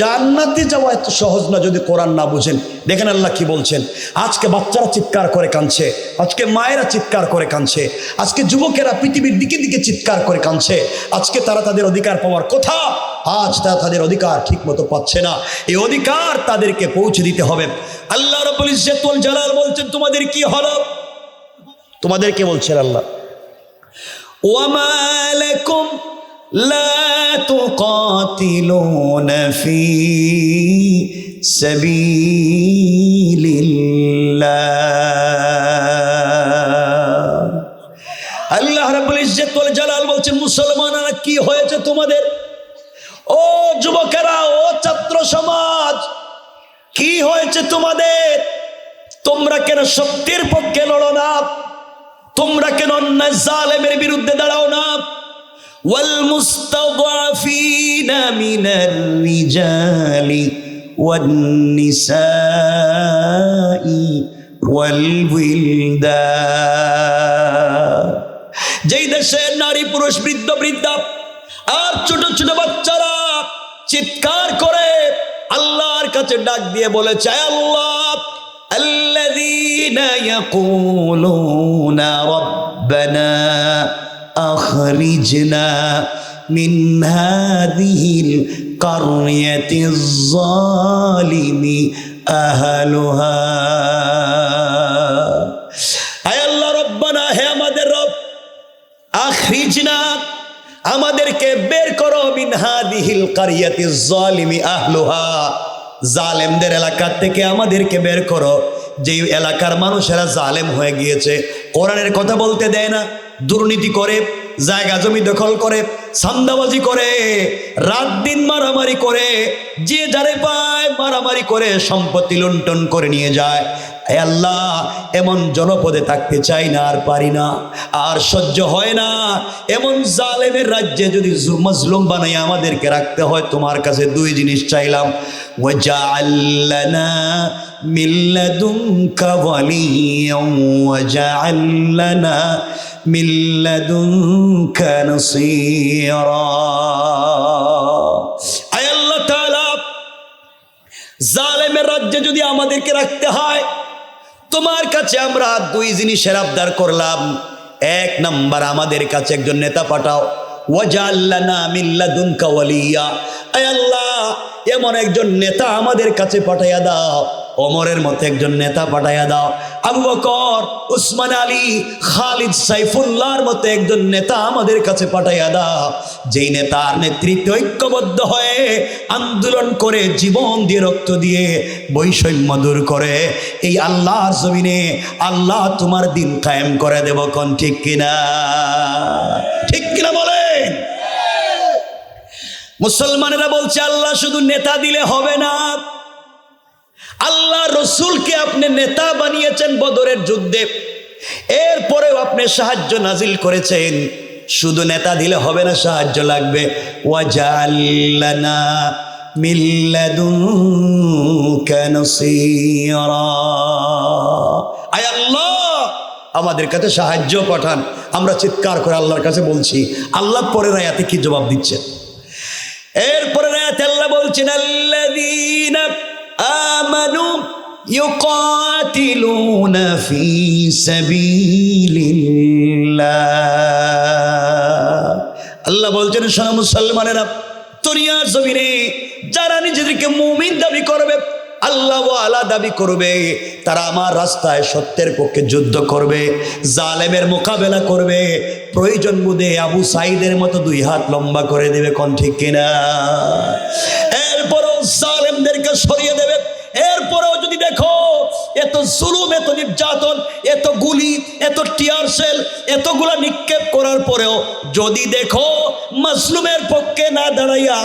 জান্নাতে যাওয়া এত সহজ না যদি কোরআন না বুঝেন। দেখেন আল্লাহ কি বলছেন। আজকে বাচ্চারা চিৎকার করে কাঁদছে, আজকে মায়েরা চিৎকার করে কাঁদছে, আজকে যুবকেরা পৃথিবীর দিকে দিকে চিৎকার করে কাঁদছে। আজকে তারা তাদের অধিকার পাওয়ার কথা, আজ তারা তাদের অধিকার ঠিক মতো পাচ্ছে না। এই অধিকার তাদেরকে পৌঁছে দিতে হবে। আল্লাহ রাব্বুল ইজ্জত ওয়াল জালাল বলছেন তোমাদের কি হলো? তোমাদেরকে বলছেন আল্লাহ, ওয়ামা লাকুম লা তুকাতিলুনা ফি সাবিলিল্লাহ। আল্লাহ রাব্বুল ইজ্জত ওয়াল জালাল বলছেন মুসলমানেরা কি হয়েছে তোমাদের? ও যুবকেরা, ও ছাত্র সমাজ, কি হয়েছে তোমাদের? তোমরা কেন সত্যের পক্ষে লড়ো না? তোমরা কেন অন্যায় জালেমের বিরুদ্ধে দাঁড়াও না? ওয়াল মুস্তাদআফিনা মিনার রিজালি ওয়ান নিসাই ওয়াল উইলদান। যেই দেশে নারী, পুরুষ, বৃদ্ধ, বৃদ্ধা আর ছোট ছোট বাচ্চারা চিৎকার করে আল্লাহর কাছে ডাক দিয়ে বলেছে, আল্লাহ, আল্লাযীনা ইয়াকুলুনা রাব্বানা আখরিজনা মিন হাযিহিল কারয়াতিজ যালিমি আহলুহা। আয় আল্লাহ রব্বানা, হে আমাদের রব, আখরিজনা, আমাদেরকে বের করো, মিন হাদিহিল কারিয়াতিজ যালিমি আহলুহা, জালেমদের এলাকা থেকে আমাদেরকে বের করো, যে এলাকার মানুষেরা জালেম হয়ে গিয়েছে, কোরআনের কথা বলতে দেয় না, দুর্নীতি করে, জায়গা জমি দখল করে, সান্দাবাজি করে, রাত দিন মারামারি করে, যে যারে পায় মারামারি করে সম্পত্তি লুণ্ঠন করে নিয়ে যায়। হে আল্লাহ, এমন জনপদে থাকতে চাই না, আর পারি না, আর সহ্য হয় না। এমন জালেমের রাজ্যে যদি মাজলুম বানাই আমাদেরকে রাখতে হয়, তোমার কাছে দুই জিনিস চাইলাম, ওয়াজআল লানা মিন লাদুনকা ওয়ালিয়্যান ওয়াজআল লানা মিন লাদুনকা নাসীরা। আয় আল্লাহ তাআলা, জালেমের রাজ্যে যদি আমাদেরকে রাখতে হয়, তোমার কাছে আমরা দুই জিনিসের আবদার করলাম। এক নাম্বার, আমাদের কাছে একজন নেতা পাঠাও, ওয়াজআল লানা মিন লাদুনকা ওয়ালিয়্যা। আয় আল্লাহ, এমন একজন নেতা আমাদের কাছে পাঠাইয়া দাও, ওমরের মতো একজন নেতা পাঠাইয়া দাও, আবু বকর, উসমান আলী, খালিদ, সাইফুল্লাহর মতো একজন নেতা আমাদের কাছে পাঠাইয়া দাও, যেই নেতার নেতৃত্বে ঐক্যবদ্ধ হয়ে আন্দোলন করে, জীবন দিয়ে, রক্ত দিয়ে বৈষম্য দূর করে এই আল্লাহর জমিনে আল্লাহ তোমার দিন কায়েম করে দেব। কোন ঠিক কিনা? ঠিক কিনা বলেন? মুসলমানেরা বলছে আল্লাহ শুধু নেতা দিলে হবে না, আল্লাহ রসুলকে আপনি নেতা বানিয়েছেন বদরের যুদ্ধে, এরপরেও আপনি সাহায্য নাজিল করেছেন। শুধু নেতা দিলে হবে না, সাহায্য লাগবে। ওয়াজআল লানা মিন লাদুনকা নাসীরা। আয় আল্লাহ, আমাদের কাছে সাহায্য পাঠান। আমরা চিৎকার করে আল্লাহর কাছে বলছি। আল্লাহ পরের আয়াতে কি জবাব দিচ্ছেন? এরপরের আয়াতে আল্লাহ বলছেন, আল্লাযীনা আমানু ইউকাতিলুনা ফি সাবিলিল্লাহ। আল্লাহ বলছেন, শোনো মুসলমানেরা, দুনিয়ার জমিনে যারা নিজেদেরকে মুমিন দাবি করবে, আল্লাহ ওয়ালা দাবি করবে, তারা আমার রাস্তায় সত্যের পক্ষে যুদ্ধ করবে, জালেমের মোকাবেলা করবে, প্রয়োজন বোধে আবু সাঈদের মতো দুই হাত লম্বা করে দেবে। কোন ঠিক কিনা? এরপরও জালেমদেরকে সরিয়ে দেবে। এরপরেও যদি দেখো এত জুলুম, এত নির্যাতন, এত গুলি, এত টিয়ার সেল, এতগুলা নিক্ষেপ করার পরেও যদি দেখো মাজলুমের পক্ষে না দাঁড়াইয়া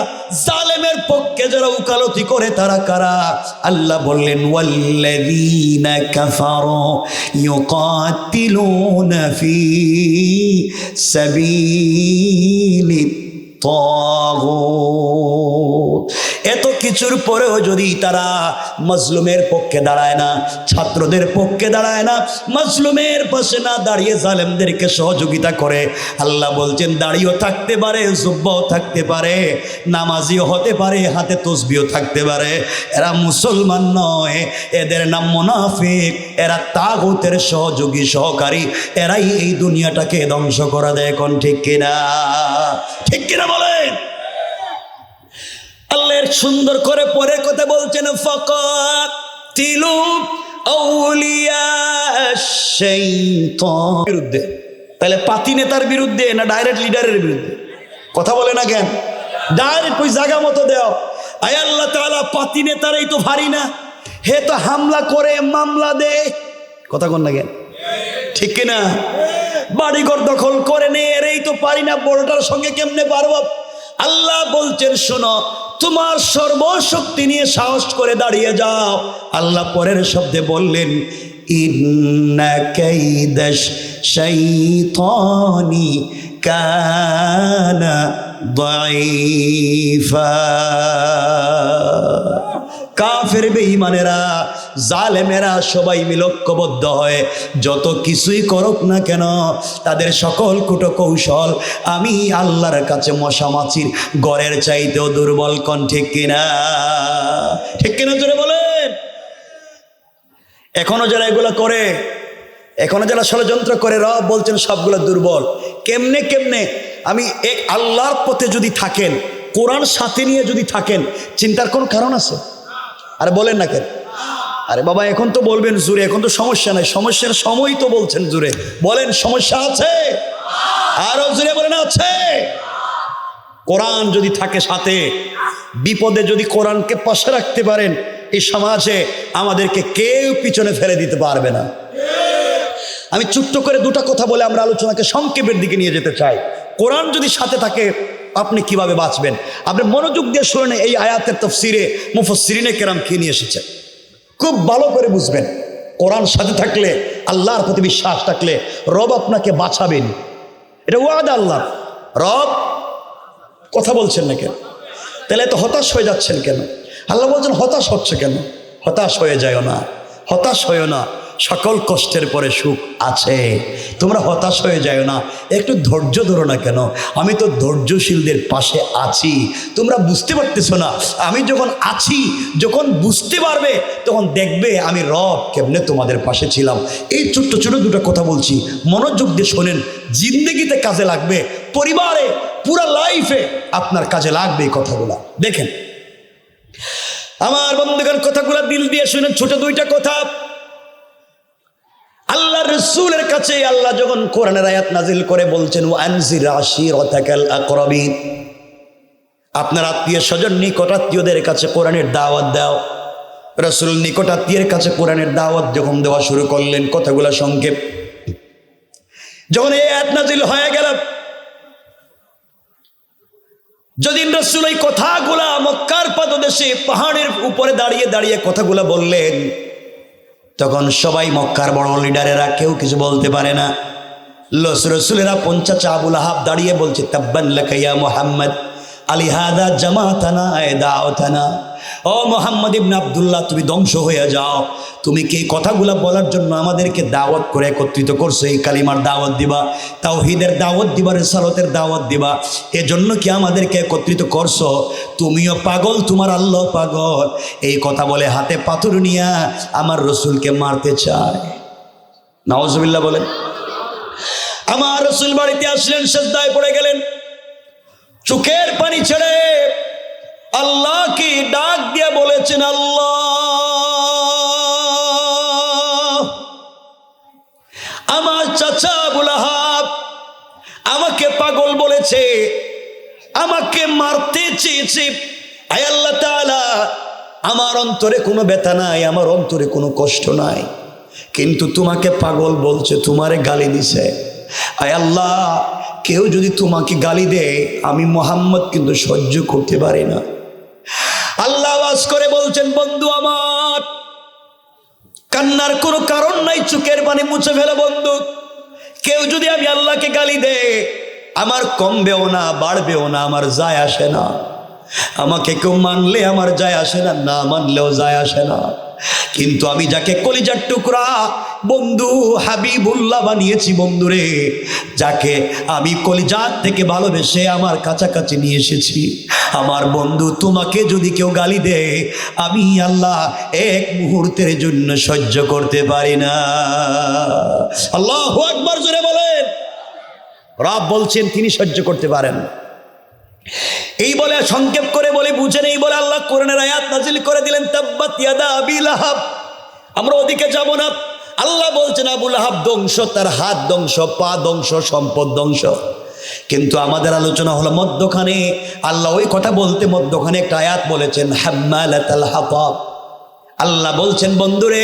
জালেমের পক্ষে যারা উকালতি করে, তারা কারা? আল্লাহ বললেন, ওয়াল্লাযীনা কাফারু ইউকাতিলুনা ফি সাবিলিত তাগুত। এত কিছুর পরেও যদি তারা মাজলুমের পক্ষে দাঁড়ায় না, ছাত্রদের পক্ষে দাঁড়ায় না, মাজলুমের পাশে না দাঁড়িয়ে জালেমদেরকে সহযোগিতা করে, আল্লাহ বলছেন দাড়িও থাকতে পারে, জুব্বাও থাকতে পারে, নামাজিও হতে পারে, হাতে তসবিও থাকতে পারে, এরা মুসলমান নয়, এদের নাম মুনাফিক, এরা তাগুতের সহযোগী সহকারী, এরাই এই দুনিয়াটাকে ধ্বংস করে দেয়। কোন ঠিক কিনা? ঠিক কিনা বলেন? আল্লাহ সুন্দর করে পরের কথা বলছেন, ফাকাতিলু আউলিয়া শাইতান। বিরুদ্ধে, তাহলে পাতি নেতার বিরুদ্ধে না ডাইরেক্ট লিডারের বিরুদ্ধে? কথা বলে না কেন? ডাইরেক্ট ওই জায়গা মতো দেও। আয় আল্লাহ তাআলা, পাতি নেতারাই তো ভারী না, হে তো হামলা করে মামলা দে। কথা কন না কেন? ঠিক কিনা? বাড়িঘর দখল করে নে, এরাই তো পারি না, বড়টার সঙ্গে কেমনে পারবো? আল্লাহ বলছেন, শোনো, তোমার সর্বশক্তি নিয়ে সাহস করে দাঁড়িয়ে যাও। আল্লাহ পরের শব্দে বললেন, ইন্না কাইদাশ শাইতানি কানা দাঈফা। কাফের বেঈমানেরা, জালেমেরা সবাই মিলক্যবদ্ধ হয়ে যত কিছুই করুক না কেন, তাদের সকল কুটকৌশল আমি আল্লাহর কাছে মশা মাছির গড়ের চাইতেও দুর্বল। কোন ঠিক কিনা? ঠিক কিনা জোরে বলেন? এখনো যারা এগুলো করে, এখনো যারা ষড়যন্ত্র করে, রব বলছেন সবগুলো দুর্বল। কেমনে কেমনে? আমি এক আল্লাহর পথে যদি থাকেন, কোরআন সাথে নিয়ে যদি থাকেন, চিন্তার কোনো কারণ আছে? আরে বলেন না কেন? আরে বাবা, এখন তো বলবেন জুড়ে, এখন তো সমস্যা নাই, সমস্যার সময় তো বলছেন জুড়ে। বলেন সমস্যা আছে? আরো জুড়ে বলেন আছে। কোরআন যদি থাকে সাথে, বিপদে যদি কোরআনকে পাশে রাখতে পারেন, এই সমাজে আমাদেরকে কেউ পিছনে ফেলে দিতে পারবে না। আমি ছোট্ট করে দুটো কথা বলে আমরা আলোচনাকে সংক্ষেপের দিকে নিয়ে যেতে চাই। কোরআন যদি সাথে থাকে আপনি কিভাবে বাঁচবেন? আপনি মনোযোগ দিয়ে শুনে এই আয়াতের তাফসিরে মুফাসসিরিনে কেরাম কি নিয়ে এসেছে খুব ভালো করে বুঝবেন। কোরআন সাথে থাকলে, আল্লাহর প্রতি বিশ্বাস থাকলে রব আপনাকে বাঁচাবেন, এটা ওয়াদা আল্লাহ। রব কথা বলছেন না কেন? তাহলে এত হতাশ হয়ে যাচ্ছেন কেন? আল্লাহ বলছেন হতাশ হচ্ছে কেন? হতাশ হয়ে যায় না, হতাশ হয়েও না, সকল কষ্টের পরে সুখ আছে। তোমরা হতাশ হয়ে যায় না, একটু ধৈর্য ধরো না কেন? আমি তো ধৈর্যশীলদের পাশে আছি। তোমরা বুঝতে পারতেছো না, আমি যখন আছি, যখন বুঝতে পারবে তখন দেখবে আমি রব কেমনে তোমাদের পাশে ছিলাম। এই ছোট্ট ছোট দুটো কথা বলছি, মনোযোগ দিয়ে শোনেন, জিন্দগিতে কাজে লাগবে, পরিবারে, পুরো লাইফে আপনার কাজে লাগবে এই কথাগুলা। দেখেন আমার বন্ধুগণ, কথাগুলো দিল দিয়ে শুনেন। ছোট দুইটা কথা। আল্লাহ রসুলের কাছে আল্লাহ যখন কোরআনের আয়াত নাজিল করে বলছেন ওয়ানজির আশিরাতাকাল আকরাবিন, আপনার আত্মীয় স্বজন নিকটাত্মীয়দের কাছে কোরআনের দাওয়াত দাও। রসুল নিকটাত্মীয়ের কাছে কোরআনের দাওয়াত যখন দেওয়া শুরু করলেন, কথাগুলো সংক্ষেপ। যখন এই আয়াত নাজিল হয়ে গেল, যেদিন রসুল এই কথাগুলা মক্কার পাদদেশে পাহাড়ের উপরে দাঁড়িয়ে দাঁড়িয়ে কথাগুলা বললেন, তখন সবাই মক্কার বড় লিডারেরা কেউ কিছু বলতে পারে না। রসুলেরা পঞ্চাচা আবুল আহাব দাঁড়িয়ে বলছে তাব্বান লাকা ইয়া মুহাম্মদ আলিহাদা জামাতানা দাওতানা। ও মুহাম্মদ ইবনে আব্দুল্লাহ, তুমি ধ্বংস হয়ে যাও। তুমি কি কথাগুলা বলার জন্য আমাদেরকে দাওয়াত করে একত্রিত করছো? এই কালিমার দাওয়াত দিবা, তাওহীদের দাওয়াত দিবা, রিসালাতের দাওয়াত দিবা, এজন্য কি আমাদেরকে একত্রিত করছো? তুমিও পাগল, তোমার আল্লাহ পাগল। এই কথা বলে হাতে পাথর নিয়ে আমার রসুলকে মারতে চায়। নাউজুবিল্লাহ বলেন। আমার রসুল বাড়িতে আসলেন, সিজদায় পড়ে গেলেন, চোখের পানি ছেড়ে আল্লাহকে ডাক দিয়ে বলেছেন, আল্লাহ, আমার চাচা আবুল আহাব আমাকে পাগল বলেছে, আমাকে মারতে চেয়েছে। আয় আল্লাহ তাআলা, আমার অন্তরে কোনো ব্যথা নাই, আমার অন্তরে কোনো কষ্ট নাই, কিন্তু তোমাকে পাগল বলছে, তোমারে গালি দিছে। আয় আল্লাহ, কেউ যদি তোমাকে গালি দেয় আমি মুহাম্মদ কিন্তু সহ্য করতে পারি না। আল্লাহ আওয়াজ করে বলছেন, বন্ধু আমার, কান্নার কোনো কারণ নাই, চোখের পানি মুছে ফেলে বন্ধু। কেউ যদি আমি আল্লাহকে গালি দেয় আমার কমবেও না বাড়বেও না, আমার যায় আসে না। আমাকে কেউ মানলে আমার যায় আসে না, না মানলেও যায় আসে না। কিন্তু আমি যাকে কলিজার টুকরা বন্ধু হাবিবুল্লাহ বানিয়েছি, বন্ধুরে, যাকে আমি কলিজার থেকে ভালোবেসে আমার কাছাকাছি নিয়ে এসেছি, আমার বন্ধু, তোমাকে যদি কেউ গালি দেয় আমি আল্লাহ এক মুহূর্তের জন্য সহ্য করতে পারি না। আল্লাহু আকবার, জোরে বলেন। রব বলছেন তিনি সহ্য করতে পারেন। এই বলে সংক্ষেপ করে বলে বুঝে নেই বলে আল্লাহ কোরআনের আয়াত নাজিল করে দিলেন, তাব্বাত ইয়াদা আবি লাহাব। আমরা ওদিকে যাব না। আল্লাহ বলছেন আবু লাহাব ধ্বংস, তার হাত ধ্বংস, পা ধ্বংস, সম্পদ ধ্বংস। কিন্তু আমাদের আলোচনা হলো মধ্যখানে আল্লাহ ওই কথা বলতে মধ্যখানে একটা আয়াত বলেছেন, হাম্মালাতাল হাতাব। আল্লাহ বলছেন, বন্ধুরে,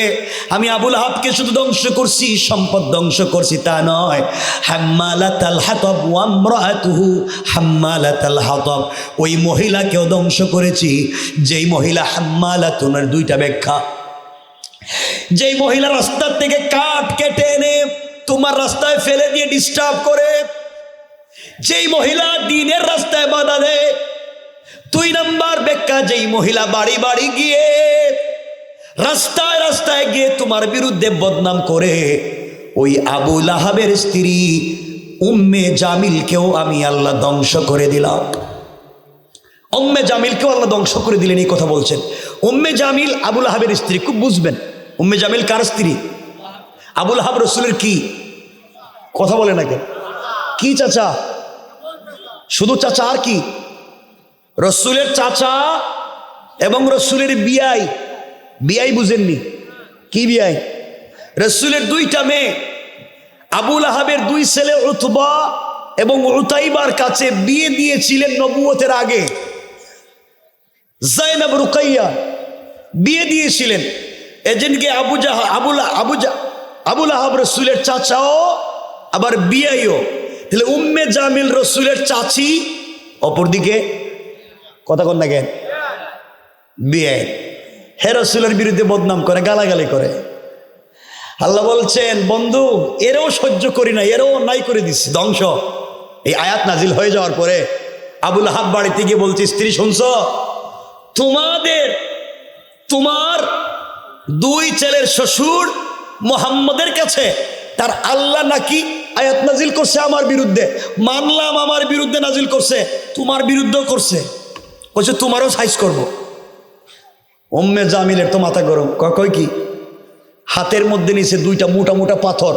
আমি আবু লাহাবকে শুধু ধ্বংস করছি, সম্পদ ধ্বংস করছি তা নয়, হাম্মালাতাল হাতাব ওয়া ইমরাআতুহু হাম্মালাতাল হাতাব, ওই মহিলাকেও ধ্বংস করেছি, যেই মহিলা হাম্মালাতুনের দুইটা ব্যাখ্যা। যেই মহিলা রাস্তা থেকে কাঠ কেটে এনে তোমার রাস্তায় ফেলে দিয়ে ডিস্টার্ব করে, যেই মহিলা দিনের রাস্তায় বাধা দেয়। 2 নম্বর ব্যাখ্যা, যেই মহিলা বাড়ি বাড়ি গিয়ে রাস্তায় রাস্তায় গিয়ে তোমার বিরুদ্ধে বদনাম করে। ওই আবু লাহাবের স্ত্রী উম্মে জামিলকেও আমি আল্লাহ ধ্বংস করে দিলাম। উম্মে জামিলকেও আল্লাহ ধ্বংস করে দিলেন, এই কথা বলছেন। উম্মে জামিল আবু লাহাবের স্ত্রী, খুব বুঝবেন। উম্মে জামিল কার স্ত্রী? আবু লাহাব রসুলের কি? কথা বলে না কেন? কি চাচা? শুধু চাচা আর কি? রসুলের চাচা এবং রসুলের বিয়াই। বিয়াই বুঝেননি? কি বিয়াই? রসুলের 2টা মেয়ে, আবু লাহাবের 2 ছেলে উতবা এবং উতাইবার কাছে বিয়ে দিয়েছিলেন নবুয়তের আগে। জাইনাব রুকাইয়া বিয়ে দিয়েছিলেন এজেন্টকে আবুল আহাব রসুলের চাচাও আবার বিয়াইও। তাহলে উম্মে জামিল রসুলের চাচি, অপরদিকে কথা কন না কেন বিয়ে, হে রসুলের বিরুদ্ধে বদনাম করে, গালাগালি করে। আল্লাহ বলছেন বন্ধু এরও সহ্য করি না, এরও অন্যায় করে দিচ্ছি, ধ্বংস। এই আয়াত নাজিল হয়ে যাওয়ার পরে আবুল আহাব বাড়িতে গিয়ে বলছে, স্ত্রী শুনছ, তোমার দুই ছেলের শ্বশুর মুহাম্মদের কাছে তার আল্লাহ নাকি আয়াত নাজিল করছে আমার বিরুদ্ধে। মানলাম আমার বিরুদ্ধে নাজিল করছে, তোমার বিরুদ্ধেও করছে, বলছে তোমারও সাইজ করব। উম্মে জামিলের তো মাথা গরম, কয় কি, হাতের মধ্যে নিচে দুইটা মোটা মোটা পাথর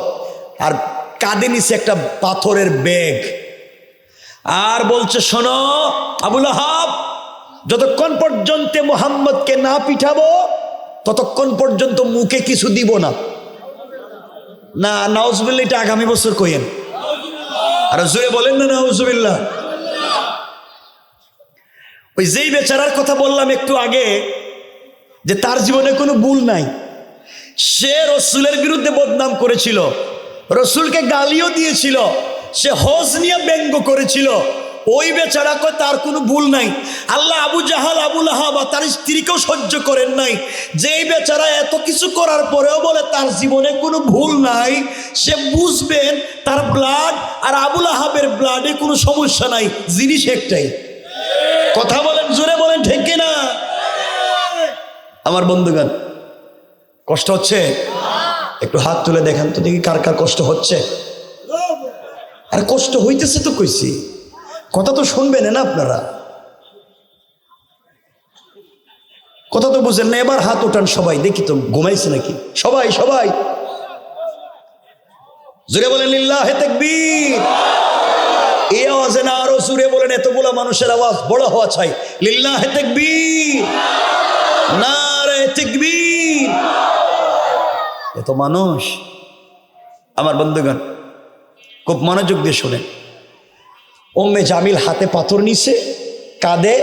আর কাঁধে নিচে একটা পাথরের ব্যাগ, আর বলছে শোনো আবুল আহাব, যতক্ষণ পর্যন্ত মুহাম্মদকে না পিঠাবো ততক্ষণ পর্যন্ত মুখে কিছু দিব না। না নাউজুবিল্লাহ, এটা আগামী বছর কইেন, আর জোরে বলেন না নাউজুবিল্লাহ। ওই যেই বেচারার কথা বললাম একটু আগে, যে তার জীবনে কোনো ভুল নাই, সে রসুলের বিরুদ্ধে বদনাম করেছিল, রসুলকে গালিও দিয়েছিল, সে হজ নিয়ে ব্যঙ্গ করেছিল, ওই বেচারা কয় তার কোনো ভুল নাই। আল্লাহ আবু জাহাল আবুল আহাব তার স্ত্রীকেও সহ্য করেন নাই, যেই বেচারা এত কিছু করার পরেও বলে তার জীবনে কোনো ভুল নাই, সে বুঝবেন তার ব্লাড আর আবুল আহাবের ব্লাডে কোনো সমস্যা নাই, জিনিস একটাই। কথা বলেন, জোরে বলেন, ঠিক কিনা? আমার বন্ধুগণ, কষ্ট হচ্ছে? একটু হাত তুলে দেখেন তো দেখি কার কার কষ্ট হচ্ছে। আর কষ্ট হইতেছে তো কইছি, কথা তো শুনবেন না আপনারা, কথা তো বুঝেন না। এবার হাত ওঠান সবাই, দেখি তো ঘুমাইছে নাকি সবাই, সবাই জোরে বলেন লিল্লাহে তাকবীর। এই আওয়াজে না আরো জোরে বলেন, এতগুলো মানুষের আওয়াজ বড় হওয়া চাই। লিল্লাহে তাকবীর, নারে তাকবীর। এত মানুষ, আমার বন্ধুগণ খুব মনোযোগ দিয়ে শোনেন। উম্মে জামিল হাতে পাথর নিছে, কাঁধে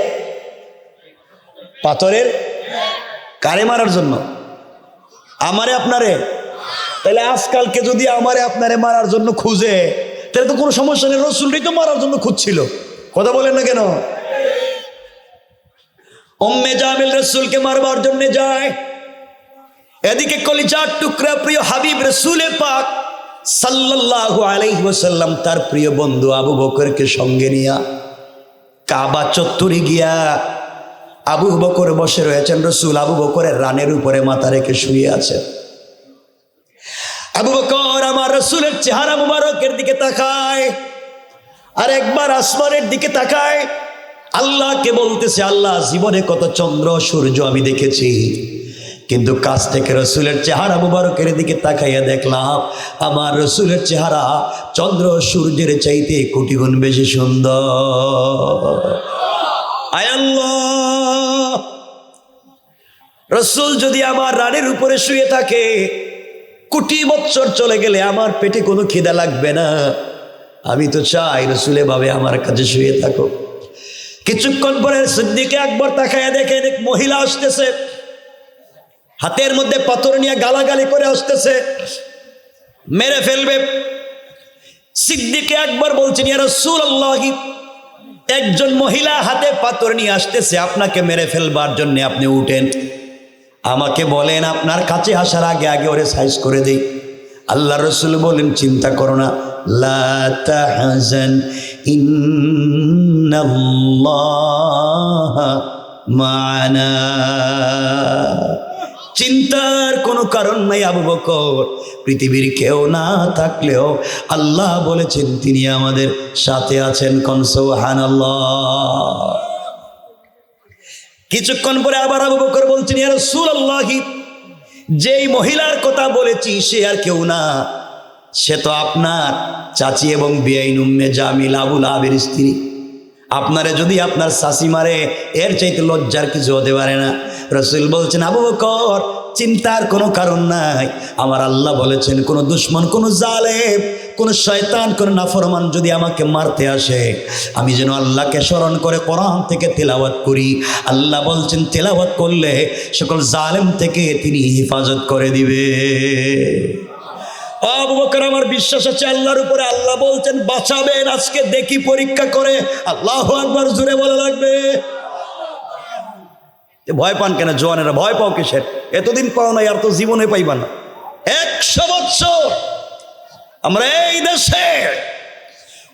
পাথরের, কারে মারার জন্য? আমারে আপনারে। তাহলে আজকালকে যদি আমারে আপনারে মারার জন্য খুঁজে, তাহলে তো কোনো সমস্যা নেই, রসুলটাই তো মারার জন্য খুঁজছিল। কথা বলেন না কেন? উম্মে জামিল রসুলকে মারবার জন্য যায়, এদিকে কলিজার টুকরা প্রিয় হাবিব রসুলে পাক সাল্লাল্লাহু আলাইহি ওয়াসাল্লাম তার প্রিয় বন্ধু আবু বকরকে সঙ্গে নিয়া কাবা চত্বরে গিয়া আবু বকর বসে রয়েছেন, রসুল আবু বকরের রানের উপরে মাথা রেখে শুয়ে আছেন। আবু বকর আমার রসুলের চেহারা মুবারকের দিকে তাকায়, আর একবার আসমানের দিকে তাকায়, আল্লাহকে বলতেছে, আল্লাহ জীবনে কত চন্দ্র সূর্য আমি দেখেছি, কিন্তু কাছ থেকে রসুলের চেহারা মুবারকের দিকে তাকাইয়া দেখলাম আমার রসুলের চেহারা চন্দ্র সূর্যের চাইতে কোটি গুণ বেশি সুন্দর। আয় আল্লাহ, রসুল যদি আমার রানের উপরে শুয়ে থাকে, কোটি বছর চলে গেলে আমার পেটে কোনো খিদা লাগবে না। আমি তো চাই রসুল এভাবে আমার কাছে শুয়ে থাকো। কিছুক্ষণ পরে সিদ্দিকে আকবর তাকাইয়া দেখেন এক মহিলা আসতেছে, হাতের মধ্যে পাথর নিয়ে গালাগালি করে আসতেছে, মেরে ফেলবে। সিদ্দিকে আকবর বলছেন, ইয়া রাসূলুল্লাহ, একজন মহিলা হাতে পাথর নিয়ে আসতেছে, আপনাকে মেরে ফেলবার জন্য, আপনি উঠেন, আমাকে বলেন আপনার কাছে আসার আগে আগে ওরে সাইজ করে দেই। আল্লাহ রসুল বলেন, চিন্তা করো না, লা তাহজান ইন্নাল্লাহ মা'ানা, চিন্তার কোনো কারণ নাই আবু বকর, পৃথিবীর কেউ না থাকলেও আল্লাহ বলেছেন তিনি আমাদের সাথে আছেন। কোন সুবহানাল্লাহ। কিছুক্ষণ পরে আবার আবু বকর বলছেন, ইয়া রাসূলুল্লাহ, যেই মহিলার কথা বলেছি সে আর কেউ না, সে তো আপনার চাচি এবং বেআইন উম্মে জামিল আবুল আহাবের স্ত্রী। আপনারে যদি আপনার চাচি মারে এর চাইতে লজ্জার কিছু হতে পারে না। রাসূল বলছেন, আবু বকর চিন্তার কোনো কারণ নাই। আমার আল্লাহ বলেছেন, কোন দুশমন, কোন জালেম, কোন শয়তান, কোন নাফরমান যদি আমাকে মারতে আসে, আমি যেন আল্লাহকে স্মরণ করে কোরআন থেকে তেলাওয়াত করি। আল্লাহ বলছেন, তেলাওয়াত করলে সকল জালেম থেকে তিনি হেফাজত করে দিবে। আবু বকর, আমার বিশ্বাস আছে আল্লাহর উপরে। আল্লাহ বলছেন বাঁচাবেন। আজকে দেখি পরীক্ষা করে। আল্লাহু আকবার জোরে বলা লাগবে। ভয় পান কেন জওয়ানেরা? ভয় পাও কিসের? এতদিন পাও না, আর তো জীবনে পাইবা না। 100 বছর আমরা এই দেশে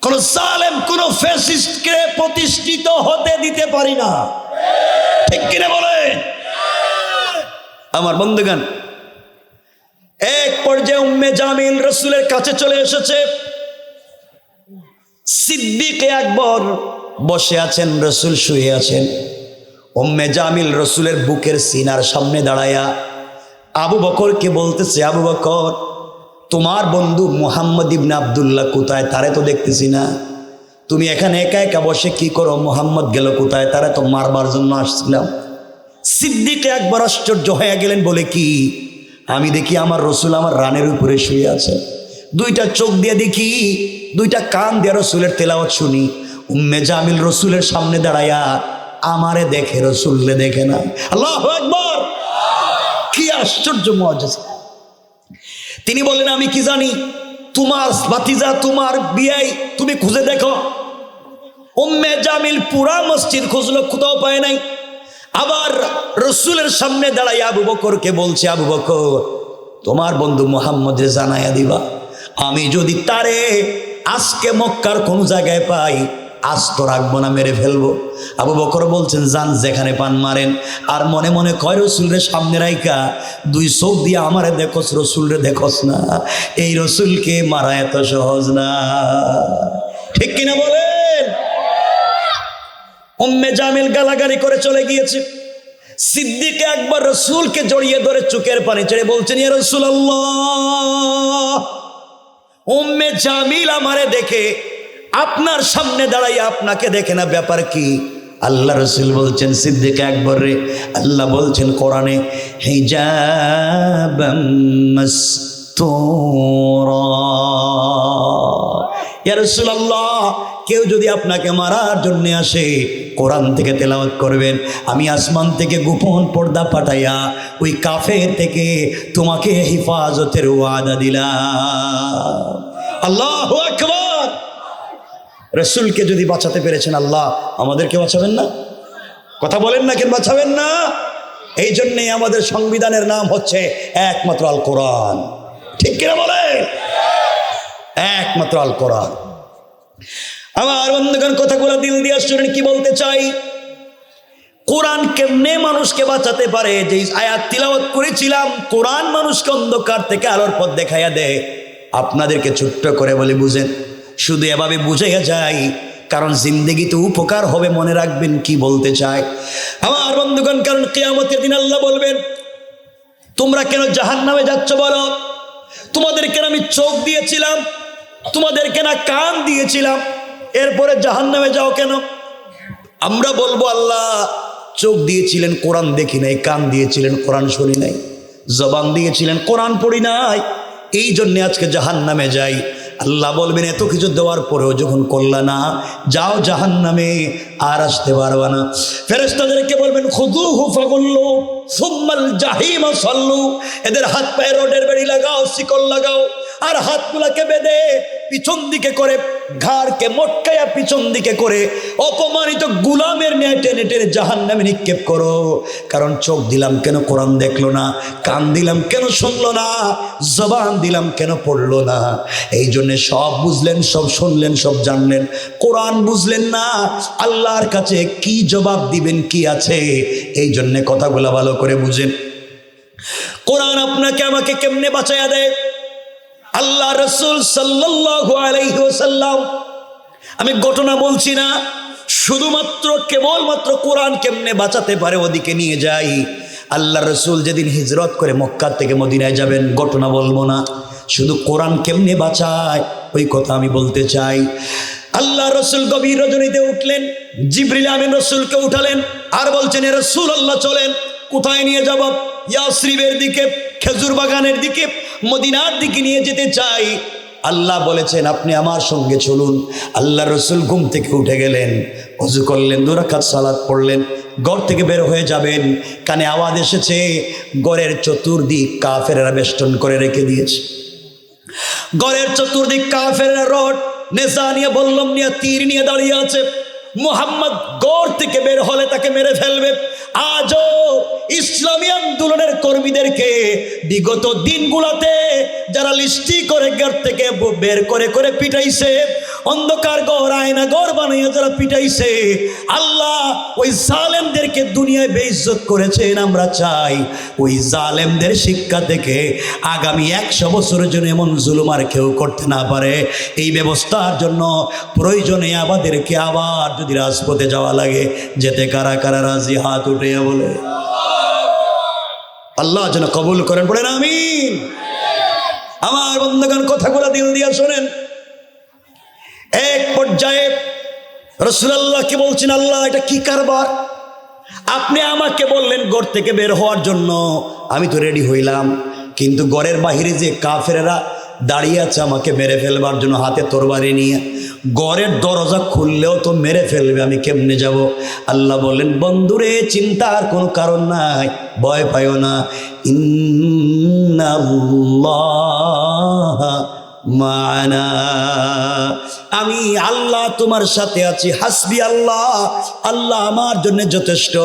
কোন জালেম, কোন ফ্যাসিস্টকে প্রতিষ্ঠিত হতে দিতে পারি না। ঠিক কিনা বলে? আমার বন্ধুগণ, এক পর্যায়ে উম্মে জামিল রাসূলের কাছে চলে এসেছে। সিদ্দিক আকবর বসে আছেন, রাসূল শুয়ে আছেন। উম্মে জামিল রাসূলের বুকের সিনার সামনে দাঁড়ায়া আবু বকরকে বলতেছে, আবু বকর, তোমার বন্ধু মুহাম্মদ ইবনে আব্দুল্লাহ কোথায়? তারে তো দেখতেছি না। তুমি এখানে একা একা বসে কি করো? মুহাম্মদ গেল কোথায়? তারে তো মারবার জন্য আসছিলাম। সিদ্দিক আকবর আশ্চর্য হয়ে গেলেন, বলে কি? আমি দেখি আমার রসুল আমার রানের উপরে শুয়ে আছে। দুইটা চোখ দিয়ে দেখি, দুইটা কান দিয়ে রসুলের তেলাওয়াত শুনি। উম্মে জামিল রসুলের সামনে দাঁড়ায়া আমারে দেখে, রসুলরে দেখে না। আল্লাহু আকবার! কি আশ্চর্য মুআজিজা! তিনি বলেন, আমি কি জানি, তোমার ভাতিজা, তোমার বিয়াই, তুমি খুঁজে দেখো। উম্মে জামিল পুরা মসজিদ খুঁজলো, কোথাও পায় নাই। আবার রসুলের সামনে দাঁড়াই আবু বকরকে বলছে, আবু বকর, তোমার বন্ধু মুহাম্মদের জানাইয়া দিবা, আমি যদি তারে আজকে মক্কার কোন জায়গায় পাই, আজ তো রাখবো না, মেরে ফেলবো। আবু বকর বলছেন, যান, যেখানে পান মারেন। আর মনে মনে কয়, রসুলের সামনে রাইকা দুই চোখ দিয়ে আমারে দেখোস, রসুলরে দেখোস না। এই রসুলকে মারা এত সহজ না। ঠিক কিনা বলেন? উম্মে জামিল গালাগালি করে চলে গিয়েছে। সিদ্দিক আকবর রসুলকে জড়িয়ে ধরে চোখের পানি ছেড়ে বলছেন, ইয়া রাসূলুল্লাহ, উম্মে জামিল আমারে দেখে আপনার সামনে দাঁড়াইয়া আপনাকে দেখে না, ব্যাপার কি? আল্লাহ রসুল বলছেন, সিদ্দিক আকবর রে আল্লাহ বলছেন কোরআনে, হিজাবাম মাসতুরা। ইয়া রাসূলুল্লাহ, কেউ যদি আপনাকে মারার জন্য আসে, কোরআন থেকে তেলাওয়াত করবেন, আমি আসমান থেকে গোপন পর্দা পাঠাইয়া ওই কাফের থেকে তোমাকে হেফাজতের ওয়াদা দিলাম। আল্লাহু আকবার! রসুলকে যদি বাঁচাতে পেরেছেন আল্লাহ, আমাদেরকে বাঁচাবেন না? কথা বলেন না, কেন বাঁচাবেন না? এই জন্যেই আমাদের সংবিধানের নাম হচ্ছে একমাত্র আল কোরআন। ঠিক কিনা বলে? একমাত্র আল কোরআন। আমার বন্ধুগণ, কথাগুলো দিল দিয়ে শুনেন, কি বলতে চাই। কোরআন কেমনে মানুষকে বাঁচাতে পারে? যে আয়াত তিলাওয়াত করেছিলাম, কোরআন মানুষকে অন্ধকার থেকে আলোর পথ দেখাইয়া দেয়। আপনাদেরকে ছোট্ট করে বলে বুঝেন, শুধু এভাবে বুঝাইয়া যায়, কারণ জিন্দেগিতে উপকার হবে। মনে রাখবেন কি বলতে চায় আমার বন্ধুগণ। কারণ কিয়ামতের দিন আল্লাহ বলবেন, তোমরা কেন জাহান্নামে যাচ্ছ বলো? তোমাদেরকে আমি চোখ দিয়েছিলাম, তোমাদেরকে না কান দিয়েছিলাম, এরপরে জাহান্নামে যাও কেন? আমরা বলবো, আল্লাহ চোখ দিয়েছিলেন, কোরআন দেখি নাই, কান দিয়েছিলেন, কোরআন শুনি নাই, জবান দিয়েছিলেন, কোরআন পড়ি নাই, এই জন্যে আজকে জাহান্নামে যাই। আল্লাহ বলবেন, এত কিছু দেওয়ার পরেও যখন করলা না, যাও জাহান্নামে, আর আসতে পারবা না। ফেরেশতাদেরকে বলবেন, খুযূহু ফাগুল্লু সুম্মাল জাহিমা সাল্লু, এদের হাত পায়ে রডের বেড়ি লাগাও, শিকল লাগাও, আর হাতগুলাকে বেঁধে পিছন দিকে করে, ঘাড়কে মটকায়া পিছন দিকে করে অপমানিত গুলামের ন্যায় টেনে টেনে জাহান্নামে নিক্ষেপ করো। কারণ চোখ দিলাম কেন কোরআন দেখলো না, কান দিলাম কেন শুনলো না, জবান দিলাম কেন পড়লো না? এই জন্যে সব বুঝলেন, সব শুনলেন, সব জানলেন, কোরআন বুঝলেন না। আল্লাহর কাছে কি জবাব দিবেন, কি আছে? এই জন্যে কথাগুলো ভালো করে বুঝেন। কোরআন আপনাকে আমাকে কেমনে বাঁচাইয়া দেয়? আল্লাহ রসুল সাল্লাল্লাহু আলাইহি ওয়াসাল্লাম, আমি ঘটনা বলছি না, শুধুমাত্র কেবলমাত্র কোরআন কেমনে বাঁচাতে পারে ওদিকে নিয়ে যাই। আল্লাহ রসুল যেদিন হিজরত করে মক্কা থেকে মদিনায় যাবেন, ঘটনা বলবো না, শুধু কোরআন কেমনে বাঁচায় ওই কথা আমি বলতে চাই। আল্লাহ রসুল গভীর রজনীতে উঠলেন, জিবরিল আমিন রসুলকে উঠালেন, আর বলছেন, এ রাসূলুল্লাহ চলেন, কোথায় নিয়ে যাব? ইয়াসরিবের দিকে, খেজুর বাগানের দিকে, মদিনার দিকে নিয়ে যেতে চাই। আল্লাহ বলেছেন আপনি আমার সঙ্গে চলুন। আল্লাহ রসুল ঘুম থেকে উঠে গেলেন, ওযু করলেন, 2 রাকাত সালাত পড়লেন, ঘর থেকে বের হয়ে যাবেন। কানে আওয়াজ এসেছে, ঘরের চতুর্দিক কাফেররা বেষ্টন করে রেখে দিয়েছে। ঘরের চতুর্দিক কাফেররা রড, নেজা নিয়ে, বল্লম নিয়ে, তীর নিয়ে দাঁড়িয়ে আছে। মুহাম্মদ ঘর থেকে বের হলে তাকে মেরে ফেলবে। আজও ইসলামী আন্দোলনের কর্মীদেরকে বিগত দিনগুলোতে যারা লিস্টি করে ঘর থেকে বের করে করে পিটাইছে, অন্ধকার ঘর, আয়না ঘর বানাইয়া যারা পিটাইছে, আল্লাহ ওই জালেমদেরকে দুনিয়ায় বেইজ্জত করেছেন। আমরা চাই ওই জালেমদের শিক্ষা থেকে আগামী 100 বছরের জন্য এমন জুলুম আর কেউ করতে না পারে। এই ব্যবস্থার জন্য প্রয়োজনে আমাদেরকে আবার যদি রাজপথে যাওয়া লাগে, যেতে কারা কারা রাজি? হাত উঠে বলে আল্লাহ যেন কবুল করেন, বলেন আমিন। আমার বন্ধুগণ, কথাগুলো দিল দিয়া শোনেন। এক পর্যায়ে রাসূলুল্লাহকে বলছেন, আল্লাহ এটা কি কারবার? আপনি আমাকে বললেন ঘর থেকে বের হওয়ার জন্য, আমি তো রেডি হইলাম, কিন্তু ঘরের বাহিরে যে কাফেরেরা দাঁড়িয়ে আছে আমাকে মেরে ফেলবার জন্য হাতে তরবারি নিয়ে, ঘরের দরজা খুললেও তো মেরে ফেলবে, আমি কেমনে যাব? আল্লাহ বললেন, বন্ধুরে চিন্তার কোনো কারণ নাই, ভয় পাইও না। ইন্নাল্লাহ মা'না, আমি আল্লাহ তোমার সাথে আছি। হাসবি আল্লাহ, আল্লাহ আমার জন্য যথেষ্ট।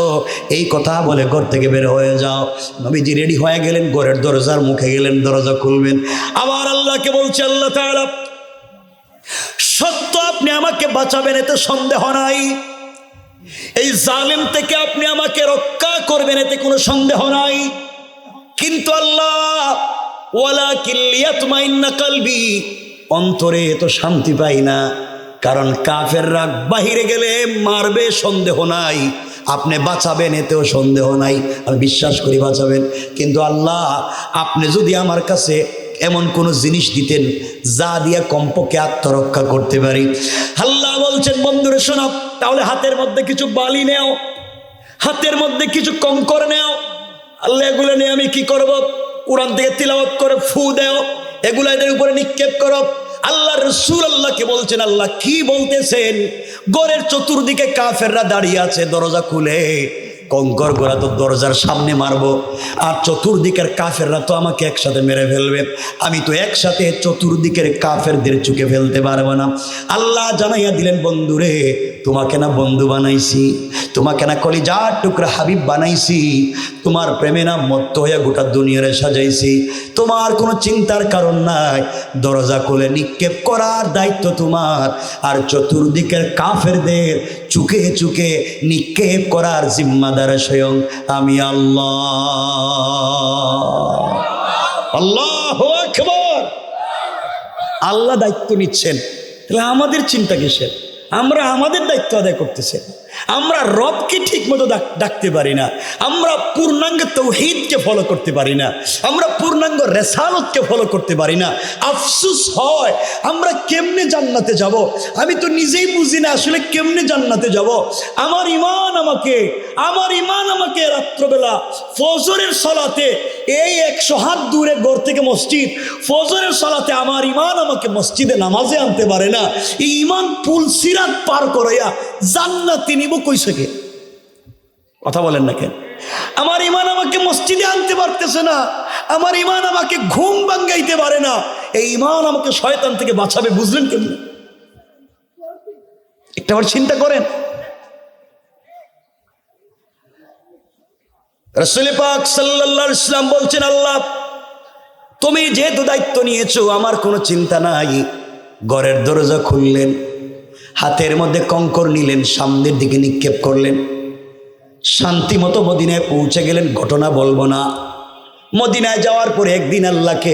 এই কথা বলে ঘর থেকে বের হয়ে যাও। নবীজি রেডি হয়ে গেলেন, ঘরের দরজার মুখে গেলেন, দরজা খুলবেন। আবার আল্লাহকে বলছে, আল্লাহ তাআলা সত্য আপনি আমাকে বাঁচাবেন, এতে সন্দেহ নাই। এই জালিম থেকে আপনি আমাকে রক্ষা করবেন, এতে কোনো সন্দেহ নাই। কিন্তু আল্লাহ, ওয়ালাকিন লিয়াতমাইন্না কলবি, অন্তরে তো শান্তি পাই না, কারণ কাফেররা বাহিরে গেলে মারবে, সন্দেহ নাই। আপনি বাঁচাবেন, এতেও সন্দেহ নাই, আমি বিশ্বাস করি বাঁচাবেন। কিন্তু আল্লাহ, আপনি যদি আমার কাছে এমন কোন জিনিস দিতেন যা দিয়া কমপক্ষে আত্মরক্ষা করতে পারি। আল্লাহ বলছেন, বন্ধুরে শোনো, তাহলে হাতের মধ্যে কিছু বালি নেও, হাতের মধ্যে কিছু কঙ্কর নেও। আল্লাহ এগুলো নিয়ে আমি কি করব? কোরআন থেকে তিলাওয়াত করে ফু দেও, এগুলো এদের উপরে নিক্ষেপ করো। আল্লাহ রাসূল আল্লাহকে বলছেন, আল্লাহ কি বলতেছেন? ঘরের চতুর্দিকে কাফেররা দাঁড়িয়ে আছে, দরজা খুলে কঙ্কর গোড়া তো দরজার সামনে মারবো, আর চতুর্দিকের কাফেররা তো আমাকে একসাথে মেরে ফেলবে। আমি তো একসাথে চতুর্দিকের কাফেরদের চুকে ফেলতে পারবো না। আল্লাহ জানাইয়া দিলেন, বন্ধুরে তোমাকে না বন্ধু বানাইছি, তোমাকে না কলিজার টুকরা হাবিব বানাইছি, তোমার প্রেমে না মত্ত হইয়া গোটা দুনিয়ারে সাজাইছি। তোমার কোনো চিন্তার কারণ নাই, দরজা খুলে নিক্ষেপ করার দায়িত্ব তোমার, আর চতুর্দিকের কাফেরদের চুকে চুকে নিক্ষেপ করার জিম্মাদার স্বয়ং আমি আল্লাহ। আল্লাহু আকবার। আল্লাহ দায়িত্ব নিচ্ছেন, তাহলে আমাদের চিন্তা কিসের? আমরা আমাদের দায়িত্ব আদায় করতেছি। আমরা রবকে ঠিক মতো ডাকতে পারি না, আমরা পূর্ণাঙ্গ তাওহীদকে ফলো করতে পারি না, আমরা পূর্ণাঙ্গ রিসালাতকে ফলো করতে পারি না। আফসোস হয়, আমরা কেমনে জান্নাতে যাব? আমি তো নিজেই বুঝি না আসলে কেমনে জান্নাতে যাব। আমার ইমান আমাকে রাত্রবেলা ফজরের সালাতে, এই 100 হাত দূরে ঘর থেকে মসজিদ, ফজরের সালাতে আমার ইমান আমাকে মসজিদে নামাজে আনতে পারে না। এই ইমান পুল সিরাত পার করাইয়া জান্নাতে নিব কইছে কে? কথা বলেন না কেন? আমার ইমান আমাকে মসজিদে আনতে পারতেছে না, আমার ইমান আমাকে ঘুম ভাঙাইতে পারে না। এই ইমান আমাকে শয়তান থেকে বাঁচাবে, বুঝলেন কেন? একটা বার চিন্তা করেন। রাসূল পাক সাল্লাল্লাহু আলাইহি ওয়াসাল্লাম বলছেন, আল্লাহ তুমি যেহেতু দায়িত্ব নিয়েছো, আমার কোনো চিন্তা নাই। ঘরের দরজা খুললেন, হাতের মধ্যে কঙ্কর নিলেন, সামনের দিকে নিক্ষেপ করলেন, শান্তি মতো মদিনায় পৌঁছে গেলেন। ঘটনা বলবো না। মদিনায় যাওয়ার পরে একদিন আল্লাহকে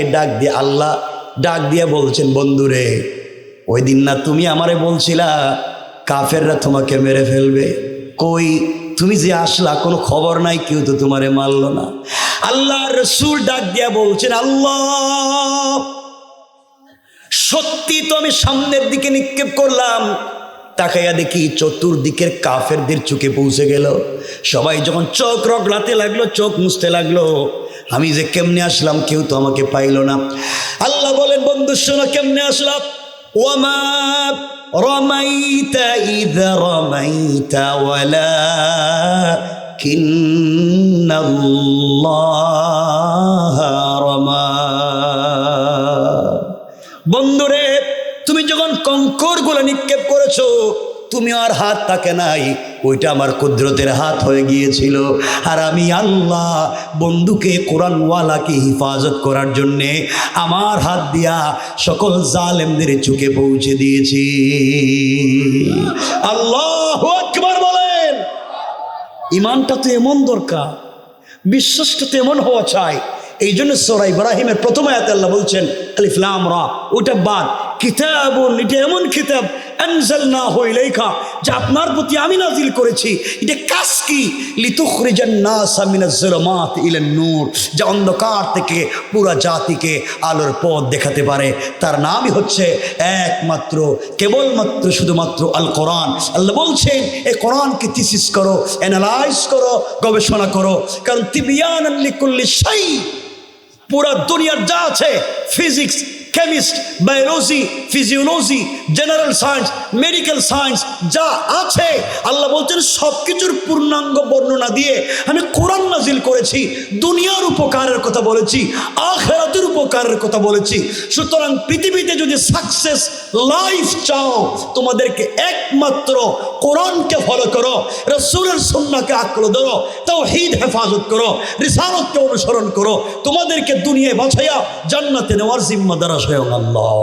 ডাক দিয়ে বলছেন, বন্ধুরে ওই দিন না তুমি আমারে বলছিলা কাফেররা তোমাকে মেরে ফেলবে, কই তুমি যে আসলা কোনো খবর নাই, কেউ তো তোমারে মারল না। আল্লাহ রাসূল ডাক দিয়া বলছেন, আল্লাহ সত্যি তো আমি সামনের দিকে নিক্ষেপ করলাম, তাকাইয়া দেখি চতুর্দিকের কাফেরদের চোখে পৌঁছে গেল। সবাই যখন চোখ রগলাতে লাগলো, চোখ মুছতে লাগলো, আমি যে কেমনে আসলাম কেউ তো আমাকে পাইল না। আল্লাহ বলেন, বন্ধু শোনো কেমনে আসলাম। ওয়ামা রমাইতা ইয রমাইতা ওয়ালাকিন্নাল্লাহ রমা। বন্ধুরে, তুমি যখন কঙ্করগুলো নিক্ষেপ করেছো, তুমি আর হাত থাকে নাই, ওইটা আমার কুদরতের হাত হয়ে গিয়েছিল। আর আমি আল্লাহ বন্ধুকে, কোরআনওয়ালাকে হিফাজত করার জন্যে আমার হাত দিয়া সকল জালেমদের চোখে পৌঁছে দিয়েছি। আল্লাহু আকবার বলেন। ইমানটা তো এমন দরকার, বিশ্বাসটা তো এমন হওয়া চাই। এই জন্য সূরা ইব্রাহিমের প্রথম আয়াতে আল্লাহ বলছেন আলিফ লাম রা, ওটা বাদ, কিতাবুন, এটা এমন কিতাব আনজালনাহু ইলাইকা, যা আপনার প্রতি আমি নাজিল করেছি। এটা কাজ কি? লিতুখরিজান নাসা মিনাজ যুলুমাত ইলান নূর, যা অন্ধকার থেকে পুরা জাতিকে আলোর পথ দেখাতে পারে। তার নামই হচ্ছে একমাত্র, কেবলমাত্র, শুধুমাত্র আল কোরআন। আল্লাহ বলছেন এই কোরআনকে থিসিস করো, অ্যানালাইজ করো, গবেষণা করো, কারণ তিবিয়ানান লিকুল্লি শাই, পুরা দুনিয়ার যা আছে, physics, chemist, biology, physiology, general science, medical science যা আছে, আল্লাহ বলছেন সব কিছুর পূর্ণাঙ্গ বর্ণনা দিয়ে আমি কোরআন নাজিল করেছি। দুনিয়ার উপকারের কথা বলেছি, আখিরাতের উপকারের কথা বলেছি। সুতরাং পৃথিবীতে যদি সাকসেস লাইফ চাও, তোমাদেরকে একমাত্র কোরআনকে ফলো করো, রাসূলের সুন্নাহকে আঁকড়ে ধরো, তাওহীদ হেফাজত করো, রিসালাতকে অনুসরণ করো। তোমাদেরকে দুনিয়ায় বাঁচাইয়া জান্নাতে নেওয়ার জিম্মাদার স্বয়ং আল্লাহ।